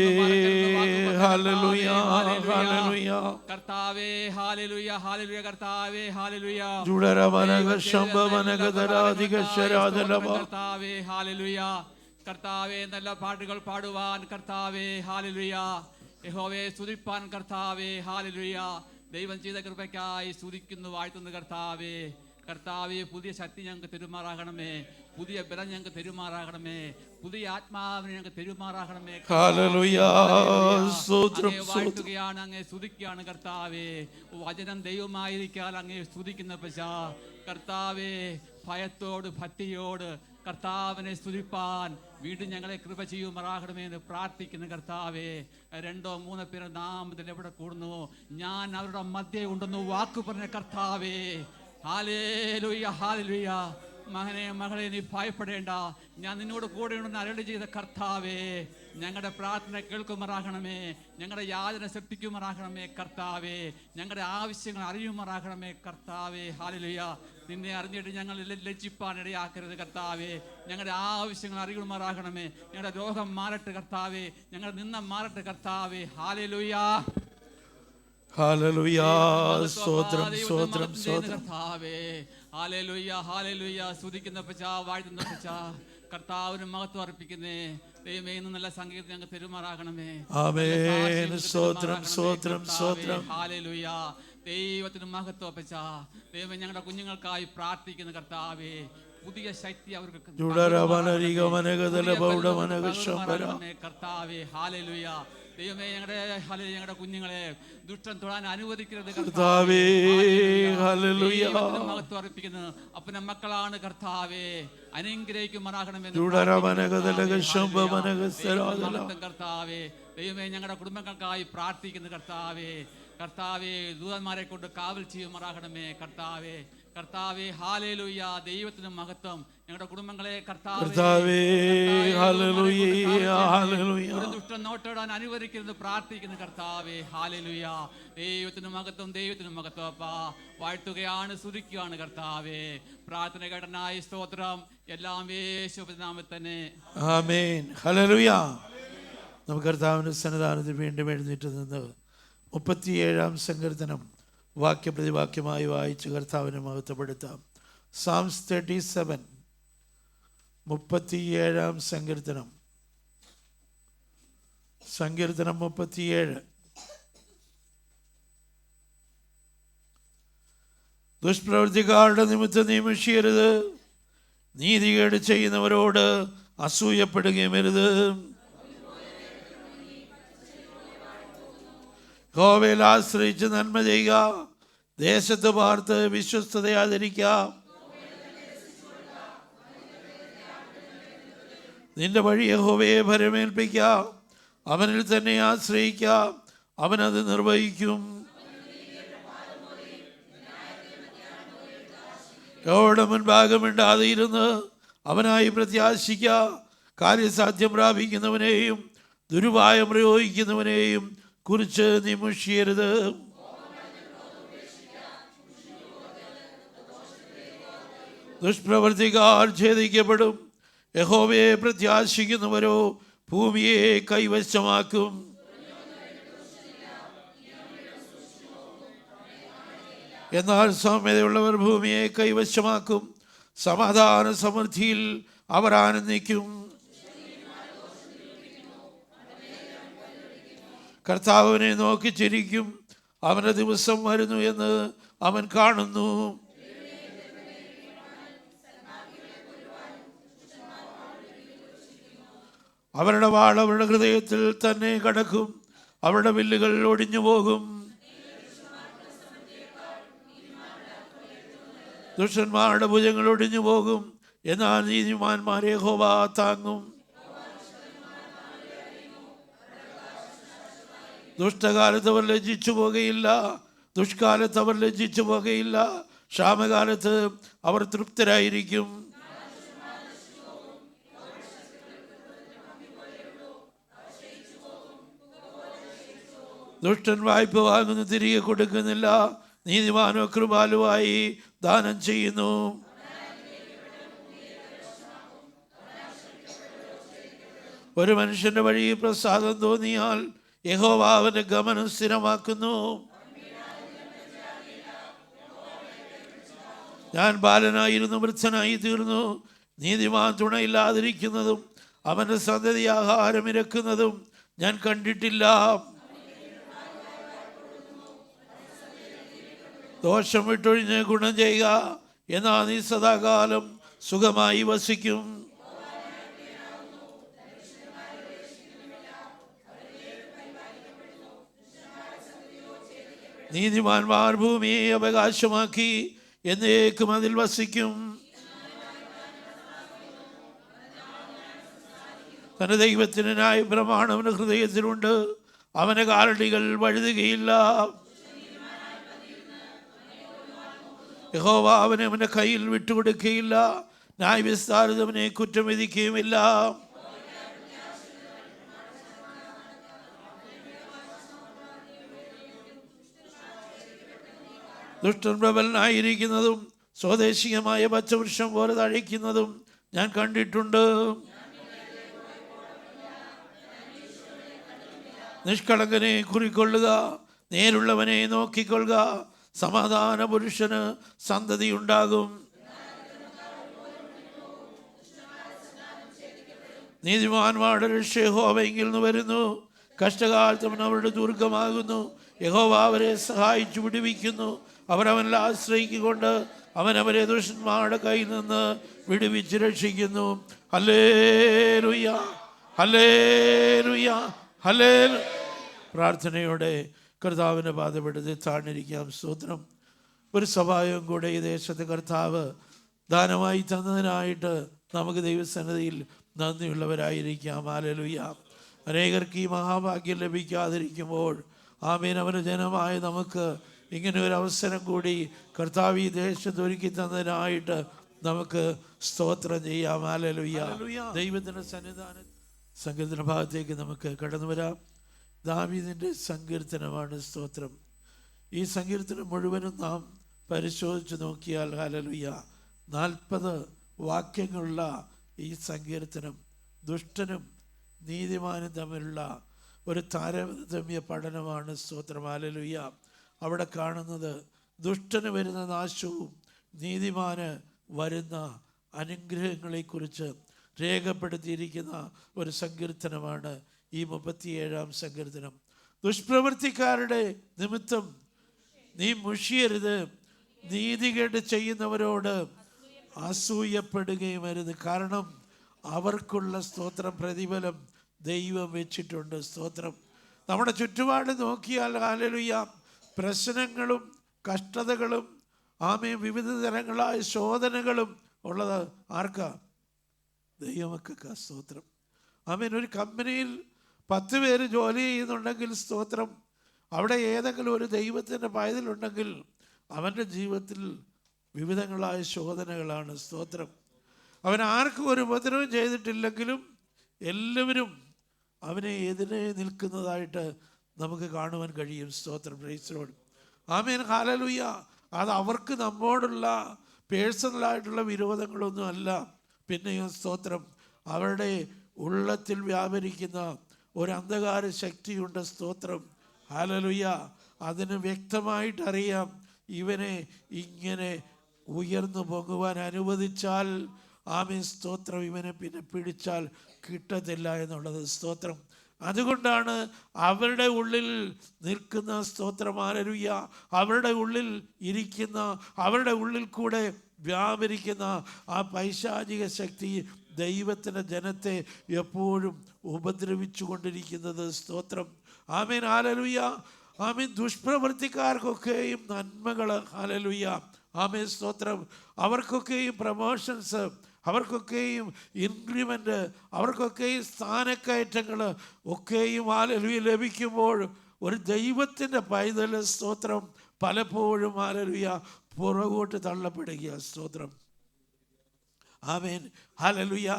ഹല്ലേലൂയ ഹല്ലേലൂയ കർത്താവേ ഹല്ലേലൂയ ഹല്ലേലൂയ കർത്താവേ ഹല്ലേലൂയ കർത്താവേ ഹല്ലേലൂയ. കർത്താവേ നല്ല പാട്ടുകൾ പാടുവാൻ കർത്താവേ ഹല്ലേലൂയ. യഹോവയെ സ്തുതിപ്പാൻ കർത്താവേ ഹല്ലേലൂയ. ദൈവം ചെയ്ത കൃപയ്ക്കായി സ്തുതിക്കുന്നു വാഴ്ത്തുന്നു കർത്താവേ. കർത്താവേ പുതിയ ശക്തി ഞങ്ങൾക്ക് തെരുമാറാകണമേ. പുതിയ ബലം ഞങ്ങൾക്ക് തെരുമാറാകണമേ. പുതിയ ആത്മാവിനെ ഞങ്ങൾക്ക് തെരുമാറാകണമേ. വാഴ്ത്തുകയാണ്, അങ്ങേ സ്തുതിക്കുകയാണ് കർത്താവേ. വചനം ദൈവമായിരിക്കാൻ അങ്ങേ സ്തുതിക്കുന്ന പശാ കർത്താവേ. ഭയത്തോട് ഭക്തിയോട് കർത്താവിനെ സ്തുതിപ്പാൻ വീണ്ടും ഞങ്ങളെ കൃപ ചെയ്യുമാറാകണമേ എന്ന് പ്രാർത്ഥിക്കുന്ന കർത്താവേ. 2-3 പേർ നാമത്തിൽ എവിടെ കൂടുന്നു ഞാൻ അവരുടെ മധ്യേ ഉണ്ടെന്ന് വാക്ക് പറഞ്ഞ കർത്താവേ. Hallelujah hallelujah. മകനെ മകളെ നീ ഭയപ്പെടേണ്ട, ഞാൻ നിന്നോട് കൂടെ ഉണ്ടെന്ന് അരുളി ചെയ്ത കർത്താവേ. ഞങ്ങളുടെ പ്രാർത്ഥന കേൾക്കുമാറാകണമേ. ഞങ്ങളുടെ യാതന ശ്രദ്ധിക്കുമാറാകണമേ കർത്താവേ. ഞങ്ങളുടെ ആവശ്യങ്ങൾ അറിയുമാറാകണമേ കർത്താവേ. ഹല്ലേലൂയ. നിന്നെ അറിഞ്ഞിട്ട് ഞങ്ങൾ ലജ്ജിപ്പാൻ ഇടയാക്കരുത് കർത്താവേ. ഞങ്ങളുടെ ആവശ്യങ്ങൾ അറിയുമാറാകണമേ. ഞങ്ങളുടെ രോഗം മാറട്ടെ കർത്താവേ. ഞങ്ങളുടെ നിന്ദ മാറട്ടെ കർത്താവേ. Hallelujah hallelujah. സ്തോത്രം സ്തോത്രം സ്തോത്രം കർത്താവേ. Hallelujah hallelujah. സ്തുതിക്കുന്ന പച്ചാ വാഴ്ത്തുന്ന പച്ചാ കർത്താവിന് മഹത്വം അർപ്പിക്കുന്നേ. ദൈവമേ ഇന്ന് നല്ല സംഗീതം ഞങ്ങൾക്ക് തെരുമാറാകണമേ. ആമേൻ. സ്തോത്രം സ്തോത്രം സ്തോത്രം. ഹല്ലേലൂയ. ദൈവത്തിന് മഹത്വം പച്ചാ. ദൈവമേ ഞങ്ങളുടെ കുഞ്ഞുങ്ങൾക്കായി പ്രാർത്ഥിക്കുന്ന കർത്താവേ. പുതിയ ശക്തി അവർക്ക് കർത്താവേ. ഹല്ലേലൂയ. ദൈവമേ ഞങ്ങളുടെ കുഞ്ഞുങ്ങളെ ദുഷ്ടൻ തൊടാൻ അനുവദിക്കരുത് കർത്താവേ. മഹത്വം അർപ്പിക്കുന്നു. അപ്പന മക്കളാണ് കർത്താവേ. അനുഗ്രഹിക്കുമാറാകണമെന്ന് കർത്താവേ. ദൈവമേ ഞങ്ങളുടെ കുടുംബങ്ങൾക്കായി പ്രാർത്ഥിക്കുന്നു കർത്താവേ. കർത്താവേ ദൂതന്മാരെ കൊണ്ട് കാവൽ ചെയ്യുമാറാകണമേ കർത്താവേ. കർത്താവേ ഹല്ലേലൂയ. ദൈവത്തിന് മഹത്വം. ഞങ്ങളുടെ കുടുംബങ്ങളെ കർത്താവേ ഒരു ദുഷ്ടൻ നോട്ടിടാൻ അനുവദിക്കരുത് പ്രാർത്ഥിക്കുന്നു കർത്താവേ. ഹല്ലേലൂയ. ദൈവത്തിന് മഹത്വം, ദൈവത്തിന് മഹത്വം അപ്പാ. വാഴ്ത്തുകയാണ്, സ്തുതിക്കുകയാണ് കർത്താവേ. പ്രാർത്ഥന കേട്ടനായി സ്തോത്രം. എല്ലാം യേശുവിന്റെ നാമത്തിൽ തന്നെ. ആമേൻ. ഹല്ലേലൂയ. നമുക്ക് കർത്താവിന്റെ സന്നിധാനത്തിൽ വീണ്ടും എഴുന്നേറ്റ് നിന്ന് 37-ാം സങ്കീർത്തനം വാക്യപ്രതിവാക്യമായി വായിച്ച് കർത്താവിനെ മഹത്വപ്പെടുത്താം. സാംസ് 37, 37 സങ്കീർത്തനം. സങ്കീർത്തനം 37. ദുഷ്പ്രവൃത്തിക്കാരുടെ നിമിത്തം നീ മുഷിയരുത്, നീതികേട് ചെയ്യുന്നവരോട് അസൂയപ്പെടുകയുമരുത്. യഹോവയിൽ ആശ്രയിച്ച് നന്മ ചെയ്യുക, ദേശത്ത് പാർത്ത് വിശ്വസ്തതയാചരിക്കുക. നിന്റെ വഴി യഹോവയെ ഭരമേൽപ്പിക്കുക, അവനിൽ തന്നെ ആശ്രയിക്കുക, അവനത് നിർവഹിക്കും. യഹോവയുടെ മുൻഭാഗമിണ്ടാതെ ഇരുന്ന് അവനായി പ്രത്യാശിക്കുക. കാര്യസാധ്യം പ്രാപിക്കുന്നവനെയും ദുരുപായം പ്രയോഗിക്കുന്നവനെയും കുറിച്ച് നീ മുഷിയരുത്. ദുഷ്പ്രവർത്തിക്കാർ ഛേദിക്കപ്പെടും, യഹോവയെ പ്രത്യാശിക്കുന്നവരോ ഭൂമിയെ കൈവശമാക്കും. എന്നാൽ സൗമ്യതയുള്ളവർ ഭൂമിയെ കൈവശമാക്കും, സമാധാന സമൃദ്ധിയിൽ അവർ ആനന്ദിക്കും. കർത്താവിനെ നോക്കി ചിരിക്കും, അവൻ്റെ ദിവസം വരുന്നു എന്ന് അവൻ കാണുന്നു. അവരുടെ വാൾ അവരുടെ ഹൃദയത്തിൽ തന്നെ കടക്കും, അവരുടെ വില്ലുകൾ ഒടിഞ്ഞു പോകും. ദുഷ്ടന്മാരുടെ ഭുജങ്ങൾ ഒടിഞ്ഞു പോകും, എന്നാൽ നീതിമാന്മാരെ യഹോവ താങ്ങും. ദുഷ്ടകാലത്ത് അവർ ലജ്ജിച്ചു പോകുകയില്ല, ദുഷ്കാലത്ത് അവർ ലജ്ജിച്ചു പോകുകയില്ല. ക്ഷാമകാലത്ത് അവർ തൃപ്തരായിരിക്കും. ദുഷ്ടൻ വായ്പ വാങ്ങുന്നു, തിരികെ കൊടുക്കുന്നില്ല. നീതിമാനോ കൃപാലുവായി ദാനം ചെയ്യുന്നു. ഒരു മനുഷ്യന്റെ വഴി പ്രസാദം തോന്നിയാൽ യഹോവ അവന്റെ ഗമനം സ്ഥിരമാക്കുന്നു. ഞാൻ ബാലനായിരുന്നു, വൃദ്ധനായി തീർന്നു. നീതിമാൻ തുണയില്ലാതിരിക്കുന്നതും അവന്റെ സന്തതി ആഹാരം ഇരക്കുന്നതും ഞാൻ കണ്ടിട്ടില്ല. ദോഷം വിട്ടൊഴിഞ്ഞ് ഗുണം ചെയ്യുക, എന്നാൽ നീ സദാകാലം സുഖമായി വസിക്കും. നീതിമാന്മാർ ഭൂമിയെ അവകാശമാക്കി എന്നേക്കും അതിൽ വസിക്കും. തന്റെ ദൈവത്തിന് ന്യായപ്രമാണം അവന്റെ ഹൃദയത്തിലുണ്ട്, അവന്റെ കാലടികൾ വഴുതുകയില്ല. യഹോവ അവനെ അവന്റെ കയ്യിൽ വിട്ടുകൊടുക്കുകയില്ല, ന്യായവിസ്താരത്തിൽ അവനെ കുറ്റം വിധിക്കുകയുമില്ല. ദുഷ്ടൻ പ്രബലനായിരിക്കുന്നതും സ്വദേശികമായ പച്ചവൃക്ഷം പോലെ തഴയ്ക്കുന്നതും ഞാൻ കണ്ടിട്ടുണ്ട്. നിഷ്കളങ്കനെ കുറിക്കൊള്ളുക, നേരുള്ളവനെ നോക്കിക്കൊള്ളുക, സമാധാന പുരുഷന് സന്തതി ഉണ്ടാകും. നീതിമാന്മാരുടെ രക്ഷ യഹോവയിൽ നിന്ന് വരുന്നു, കഷ്ടകാലത്ത് അവൻ അവരുടെ ദുർഗമാകുന്നു. യഹോവ അവരെ സഹായിച്ചു വിടുവിക്കുന്നു. അവരവനിൽ ആശ്രയിക്കൊണ്ട് അവൻ അവരെ ദുഷ്ടന്മാരുടെ കയ്യിൽ നിന്ന് വിടുവിച്ച് രക്ഷിക്കുന്നു. ഹല്ലേലൂയ, ഹല്ലേലൂയ, ഹല്ലേലൂയ. പ്രാർത്ഥനയോടെ കർത്താവിനെ പാദപ്പെടുത്തി താണിരിക്കാം. സ്തോത്രം. ഒരു സഭായം കൂടെ ഈ ദേശത്ത് കർത്താവ് ദാനമായി തന്നതിനായിട്ട് നമുക്ക് ദൈവസന്നിധിയിൽ നന്ദിയുള്ളവരായിരിക്കാം. ഹല്ലേലൂയ. അനേകർക്ക് ഈ മഹാഭാഗ്യം ലഭിക്കാതിരിക്കുമ്പോൾ ആമേൻ, അവന് ജനമായ നമുക്ക് ഇങ്ങനെ ഒരു അവസരം കൂടി കർത്താവ് ഈ ദേശത്ത് ഒരുക്കി തന്നതിനായിട്ട് നമുക്ക് സ്തോത്രം ചെയ്യാം. ഹല്ലേലൂയ. ദൈവത്തിൻ്റെ സങ്കീർത്തന ഭാഗത്തേക്ക് നമുക്ക് കടന്നു വരാം. ദാവീദിൻ്റെ സങ്കീർത്തനമാണ് സ്തോത്രം. ഈ സങ്കീർത്തനം മുഴുവനും നാം പരിശോധിച്ച് നോക്കിയാൽ ഹല്ലേലൂയ 40 വാക്യങ്ങളുള്ള ഈ സങ്കീർത്തനം ദുഷ്ടനും നീതിമാനും തമ്മിലുള്ള ഒരു താരതമ്യ പഠനമാണ് സ്തോത്രം. ഹല്ലേലൂയ. അവിടെ കാണുന്നത് ദുഷ്ടന് വരുന്ന നാശവും നീതിമാന് വരുന്ന അനുഗ്രഹങ്ങളെക്കുറിച്ച് രേഖപ്പെടുത്തിയിരിക്കുന്ന ഒരു സങ്കീർത്തനമാണ് ഈ 37-ാം സങ്കീർത്തനം. ദുഷ്പ്രവൃത്തിക്കാരുടെ നിമിത്തം നീ മുഷിയരുത്, നീതികേട് ചെയ്യുന്നവരോട് അസൂയപ്പെടുകയും അരുത്. കാരണം അവർക്കുള്ള സ്തോത്രം പ്രതിഫലം ദൈവം വെച്ചിട്ടുണ്ട്. സ്തോത്രം. നമ്മുടെ ചുറ്റുപാട് നോക്കിയാൽ ഹല്ലേലൂയ പ്രശ്നങ്ങളും കഷ്ടതകളും വിവിധ തരങ്ങളായ ശോധനകളും ഉള്ളത് ആർക്കാ? ദൈവമക്കൾക്കാ. സ്തോത്രം. ഒരു കമ്പനിയിൽ 10 പേര് ജോലി ചെയ്യുന്നുണ്ടെങ്കിൽ സ്തോത്രം, അവിടെ ഏതെങ്കിലും ഒരു ദൈവത്തിൻ്റെ പൈതലുണ്ടെങ്കിൽ അവൻ്റെ ജീവിതത്തിൽ വിവിധങ്ങളായ ശോധനകളാണ്. സ്തോത്രം. അവൻ ആർക്കും ഒരു ഉപദ്രവം ചെയ്തിട്ടില്ലെങ്കിലും എല്ലാവരും അവനെ എതിരെ നിൽക്കുന്നതായിട്ട് നമുക്ക് കാണുവാൻ കഴിയും. സ്തോത്രം. Praise the Lord. Amen. Hallelujah. അത് അവർക്ക് നമ്മോടുള്ള പേഴ്സണലായിട്ടുള്ള വിരോധങ്ങളൊന്നും അല്ല. പിന്നെയും സ്തോത്രം, അവരുടെ ഉള്ളത്തിൽ വ്യാപരിക്കുന്ന ഒരു അന്ധകാര ശക്തിയുണ്ട്. സ്തോത്രം. ഹല്ലേലൂയ. അതിന് വ്യക്തമായിട്ടറിയാം, ഇവനെ ഇങ്ങനെ ഉയർന്നു പൊങ്ങുവാൻ അനുവദിച്ചാൽ സ്തോത്രം, ഇവനെ പിന്നെ പിടിച്ചാൽ കിട്ടത്തില്ല എന്നുള്ളത്. സ്തോത്രം. അതുകൊണ്ടാണ് അവരുടെ ഉള്ളിൽ നിൽക്കുന്ന സ്തോത്രം, ഹല്ലേലൂയ, അവരുടെ ഉള്ളിൽ ഇരിക്കുന്ന, അവരുടെ ഉള്ളിൽ കൂടെ വ്യാപരിക്കുന്ന ആ പൈശാചിക ശക്തി ദൈവത്തിൻ്റെ ജനത്തെ എപ്പോഴും ഉപദ്രവിച്ചു കൊണ്ടിരിക്കുന്നത്. സ്തോത്രം. ആമേൻ. ഹല്ലേലൂയ. ആമേൻ. ദുഷ്പ്രവൃത്തിക്കാർക്കൊക്കെയും നന്മകൾ. ഹല്ലേലൂയ. ആമേൻ. സ്തോത്രം. അവർക്കൊക്കെയും പ്രമോഷൻസ്, അവർക്കൊക്കെയും ഇൻക്രിമെൻ്റ്, അവർക്കൊക്കെയും സ്ഥാനക്കയറ്റങ്ങൾ ഒക്കെയും ഹല്ലേലൂയ ലഭിക്കുമ്പോൾ ഒരു ദൈവത്തിൻ്റെ പൈതൽ സ്തോത്രം പലപ്പോഴും ഹല്ലേലൂയ പുറകോട്ട് തള്ളപ്പെടുക. സ്തോത്രം. ആമേൻ. ഹല്ലേലൂയ.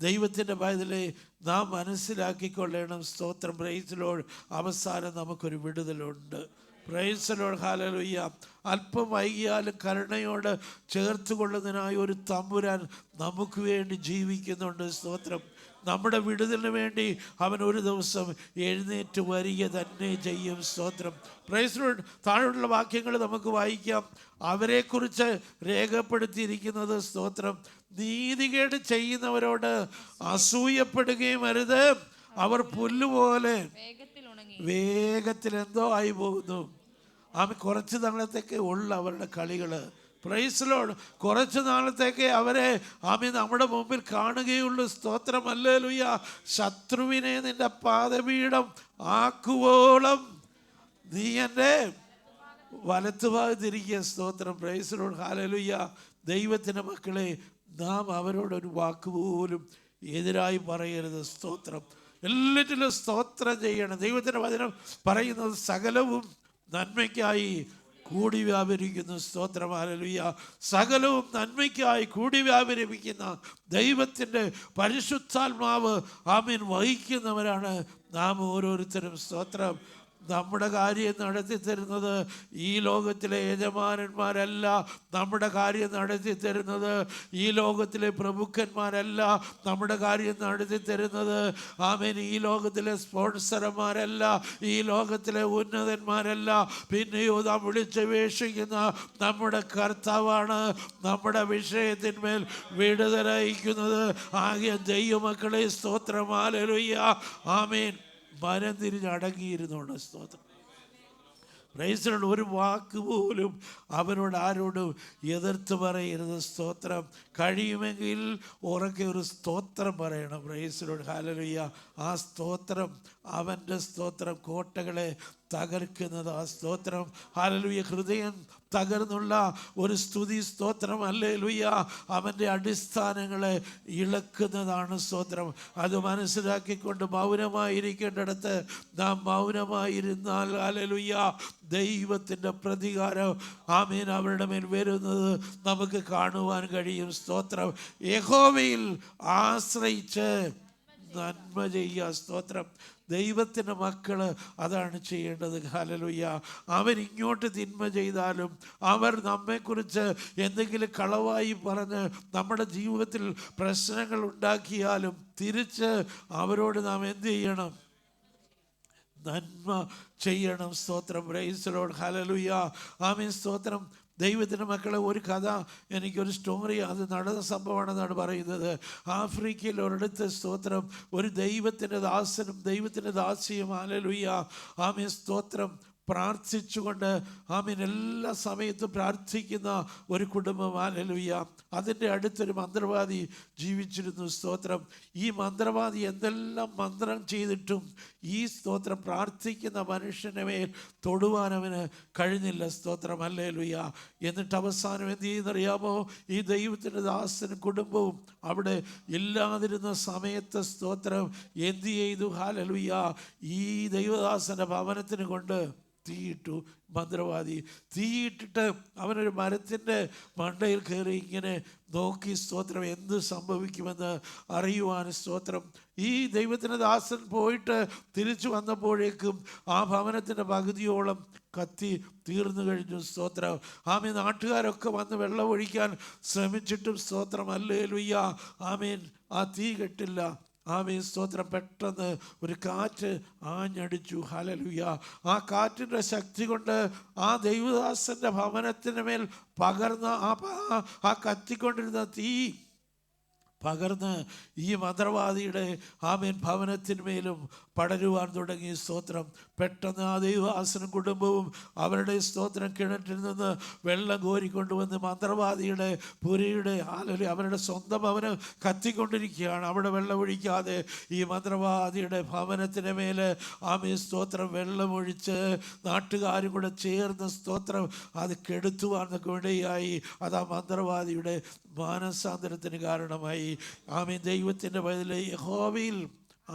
ദൈവത്തിൻ്റെ പൈതലെ നാം മനസ്സിലാക്കിക്കൊള്ളണം. സ്തോത്രം. Praise the Lord. അവസാനം നമുക്കൊരു വിടുതലുണ്ട്. Praise the Lord. ഹല്ലേലൂയ. അല്പം വൈകിയാലും കരുണയോട് ചേർത്ത് കൊള്ളുന്നതിനായി ഒരു തമ്പുരാൻ നമുക്ക് വേണ്ടി ജീവിക്കുന്നുണ്ട്. സ്തോത്രം. നമ്മുടെ വിടുതലിന് വേണ്ടി അവൻ ഒരു ദിവസം എഴുന്നേറ്റ് വരിക തന്നെ ചെയ്യും. സ്തോത്രം. Praise the Lord. താഴെയുള്ള വാക്യങ്ങൾ നമുക്ക് വായിക്കാം. അവരെക്കുറിച്ച് രേഖപ്പെടുത്തിയിരിക്കുന്നത് സ്തോത്രം, നീതികേട് ചെയ്യുന്നവരോട് അസൂയപ്പെടുകയും അരുത്, അവർ പുല്ലുപോലെ വേഗത്തിൽ എന്തോ ആയി പോകുന്നു. കുറച്ച് നാളത്തേക്ക് ഉള്ള അവരുടെ കളികൾ. Price the Lord. കുറച്ച് നാളത്തേക്ക് അവരെ നമ്മുടെ മുമ്പിൽ കാണുകയുള്ളൂ. സ്തോത്രം. ഹല്ലേലൂയ. ശത്രുവിനെ നിന്റെ പാദപീഠം ആക്കുവോളം നീ എൻ്റെ വലത്തുഭാഗത്തിരിക്കുക. സ്തോത്രം. Praise the Lord. ഹല്ലേലൂയ. ദൈവത്തിൻ്റെ മക്കളെ, നാം അവരോടൊരു വാക്കുപോലും എതിരായി പറയരുത്. സ്തോത്രം. എല്ലാറ്റിലും സ്തോത്രം ചെയ്യണം. ദൈവത്തിൻ്റെ വചനം പറയുന്നത് സകലവും നന്മയ്ക്കായി കൂടി വ്യാപരിക്കുന്നു. സ്തോത്രം. ഹല്ലേലൂയ. സകലവും നന്മയ്ക്കായി കൂടി വ്യാപരിപ്പിക്കുന്ന ദൈവത്തിൻ്റെ പരിശുദ്ധാത്മാവ് ആമേൻ വഹിക്കുന്നവരാണ് നാം ഓരോരുത്തരും. സ്തോത്രം. നമ്മുടെ കാര്യം നടത്തി തരുന്നത് ഈ ലോകത്തിലെ യജമാനന്മാരല്ല. നമ്മുടെ കാര്യം നടത്തി തരുന്നത് ഈ ലോകത്തിലെ പ്രമുഖന്മാരല്ല. നമ്മുടെ കാര്യം നടത്തി തരുന്നത് ആമേൻ ഈ ലോകത്തിലെ സ്പോൺസർമാരല്ല, ഈ ലോകത്തിലെ ഉന്നതന്മാരല്ല. പിന്നെയോ നാം വിളിച്ചപേക്ഷിക്കുന്ന നമ്മുടെ കർത്താവാണ് നമ്മുടെ വിഷയത്തിന്മേൽ വിടുതലയിക്കുന്നത്. ആകെ ദൈവമക്കളെ സ്തോത്രം. ഹല്ലേലൂയ. ആമേൻ. മനം തിരിഞ്ഞടങ്ങിയിരുന്നോണ്ട്. സ്തോത്രം. Praise the Lord. ഒരു വാക്ക് പോലും അവരോട് ആരോടും എതിർത്ത് പറയരുത്. സ്തോത്രം. കഴിയുമെങ്കിൽ ഉറക്കെ ഒരു സ്തോത്രം പറയണം. Price the Lord. ഹല്ലേലൂയ. ആ സ്തോത്രം അവൻ്റെ സ്തോത്രം കോട്ടകളെ തകർക്കുന്നത്. ആ സ്തോത്രം ഹല്ലേലൂയ. ഹൃദയം തകർന്നുള്ള ഒരു സ്തുതി സ്തോത്രം ഹല്ലേലൂയ അവൻ്റെ അടിസ്ഥാനങ്ങളെ ഇളക്കുന്നതാണ്. സ്തോത്രം. അത് മനസ്സിലാക്കിക്കൊണ്ട് മൗനമായിരിക്കേണ്ടിടത്ത് നാം മൗനമായിരുന്നാൽ ഹല്ലേലൂയ ദൈവത്തിൻ്റെ പ്രതികാരം ആമേൻ അവരുടെ മേൽ വരുന്നത് നമുക്ക് കാണുവാൻ കഴിയും. സ്തോത്രം. യഹോവയിൽ ആശ്രയിച്ച് നന്മ ചെയ്യുക. സ്തോത്രം. ദൈവത്തിൻ്റെ മക്കൾ അതാണ് ചെയ്യേണ്ടത്. ഹല്ലേലൂയ. അവരിങ്ങോട്ട് തിന്മ ചെയ്താലും, അവർ നമ്മെക്കുറിച്ച് എന്തെങ്കിലും കളവായി പറഞ്ഞ് നമ്മുടെ ജീവിതത്തിൽ പ്രശ്നങ്ങൾ ഉണ്ടാക്കിയാലും തിരിച്ച് അവരോട് നാം എന്ത് ചെയ്യണം? നന്മ ചെയ്യണം. സ്തോത്രം. Praise Lord. ഹല്ലേലൂയ. ആമേൻ. സ്തോത്രം. ദൈവത്തിൻ്റെ മക്കളെ, ഒരു കഥ, എനിക്കൊരു സ്റ്റോറി, അത് നടന്ന സംഭവമാണെന്നാണ് പറയുന്നത്. ആഫ്രിക്കയിൽ ഒരിടത്ത് സ്തോത്രം ഒരു ദൈവത്തിൻ്റെ ദാസനും ദൈവത്തിൻ്റെ ദാസിയും ഹല്ലേലൂയ ആമേൻ സ്തോത്രം പ്രാർത്ഥിച്ചുകൊണ്ട് ആമേൻ എല്ലാ സമയത്തും പ്രാർത്ഥിക്കുന്ന ഒരു കുടുംബം ഹല്ലേലൂയ. അതിൻ്റെ അടുത്തൊരു മന്ത്രവാദി ജീവിച്ചിരുന്നു. സ്തോത്രം. ഈ മന്ത്രവാദി എന്തെല്ലാം മന്ത്രം ചെയ്തിട്ടും ഈ സ്തോത്രം പ്രാർത്ഥിക്കുന്ന മനുഷ്യൻ്റെ മേൽ തൊടുവാൻ അവന് കഴിഞ്ഞില്ല. സ്തോത്രം. ഹല്ലേലൂയ. എന്നിട്ട് അവസാനം എന്ത് ചെയ്യുന്നറിയാമോ? ഈ ദൈവത്തിൻ്റെ ദാസനും കുടുംബവും അവിടെ ഇല്ലാതിരുന്ന സമയത്ത് സ്തോത്രം എന്ത് ചെയ്തു? ഹല്ലേലൂയ. ഈ ദൈവദാസൻ്റെ ഭവനത്തിന് കൊണ്ട് തീയിട്ടു. മന്ത്രവാദി തീയിട്ടിട്ട് അവനൊരു മരത്തിൻ്റെ മണ്ടയിൽ കയറി ഇങ്ങനെ നോക്കി. സ്തോത്രം. എന്ത് സംഭവിക്കുമെന്ന് അറിയുവാൻ സ്തോത്രം. ഈ ദൈവത്തിൻ്റെ ദാസൻ പോയിട്ട് തിരിച്ചു വന്നപ്പോഴേക്കും ആ ഭവനത്തിൻ്റെ പകുതിയോളം കത്തി തീർന്നു കഴിഞ്ഞു. സ്തോത്രം. ആമേൻ. നാട്ടുകാരൊക്കെ വന്ന് വെള്ളം ഒഴിക്കാൻ ശ്രമിച്ചിട്ടും സ്തോത്രം ഹല്ലേലൂയ ആമേൻ ആ തീ കെട്ടില്ല. ആമേൻ. സ്തോത്രം. പെട്ടെന്ന് ഒരു കാറ്റ് ആഞ്ഞടിച്ചു. ഹല്ലേലൂയ. ആ കാറ്റിൻ്റെ ശക്തി കൊണ്ട് ആ ദൈവദാസൻ്റെ ഭവനത്തിന് മേൽ പകർന്ന ആ കത്തിക്കൊണ്ടിരുന്ന തീ പകർന്ന് ഈ മന്ത്രവാദിയുടെ ആമേൻ ഭവനത്തിന്മേലും പടരുവാൻ തുടങ്ങി. സ്തോത്രം. പെട്ടെന്ന് ആ ദൈവദാസനും കുടുംബവും അവരുടെ സ്തോത്രം കിണറ്റിൽ നിന്ന് വെള്ളം കോരിക്കൊണ്ടുവന്ന് മന്ത്രവാദിയുടെ പുരയുടെ അവരുടെ സ്വന്തം ഭവനം കത്തിക്കൊണ്ടിരിക്കുകയാണ്. അവിടെ വെള്ളം ഒഴിക്കാതെ ഈ മന്ത്രവാദിയുടെ ഭവനത്തിന് മേൽ ആമേൻ സ്തോത്രം വെള്ളമൊഴിച്ച് നാട്ടുകാരും കൂടെ ചേർന്ന് സ്തോത്രം അത് കെടുത്തുവാനൊക്കെ ഇടയായി. അത് ആ മന്ത്രവാദിയുടെ മാനസാന്തരത്തിന് കാരണമായി. ആമേൻ. ദൈവത്തിൻ്റെ വയലിൽ യഹോവയിൽ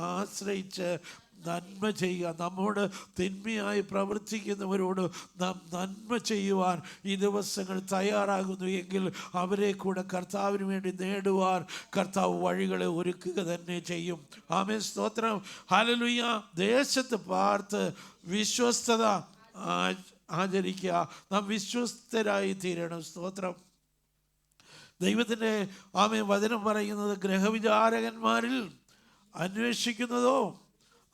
ആശ്രയിച്ച് നന്മ ചെയ്യുക. നമ്മോട് തിന്മയായി പ്രവർത്തിക്കുന്നവരോട് നാം നന്മ ചെയ്യുവാൻ ഈ ദിവസങ്ങൾ തയ്യാറാകുന്നു എങ്കിൽ അവരെ കൂടെ കർത്താവിന് വേണ്ടി നേടുവാൻ കർത്താവ് വഴികളെ ഒരുക്കുക തന്നെ ചെയ്യും. ആമേൻ. സ്തോത്രം. ഹല്ലേലൂയ. ദേശത്ത് പാർത്ത് വിശ്വസ്തത ആചരിക്കുക. നാം വിശ്വസ്തരായി തീരണം. സ്തോത്രം. ദൈവത്തിൻ്റെ ആമേൻ വചനം പറയുന്നത്, ഗ്രഹവിചാരകന്മാരിൽ അന്വേഷിക്കുന്നതോ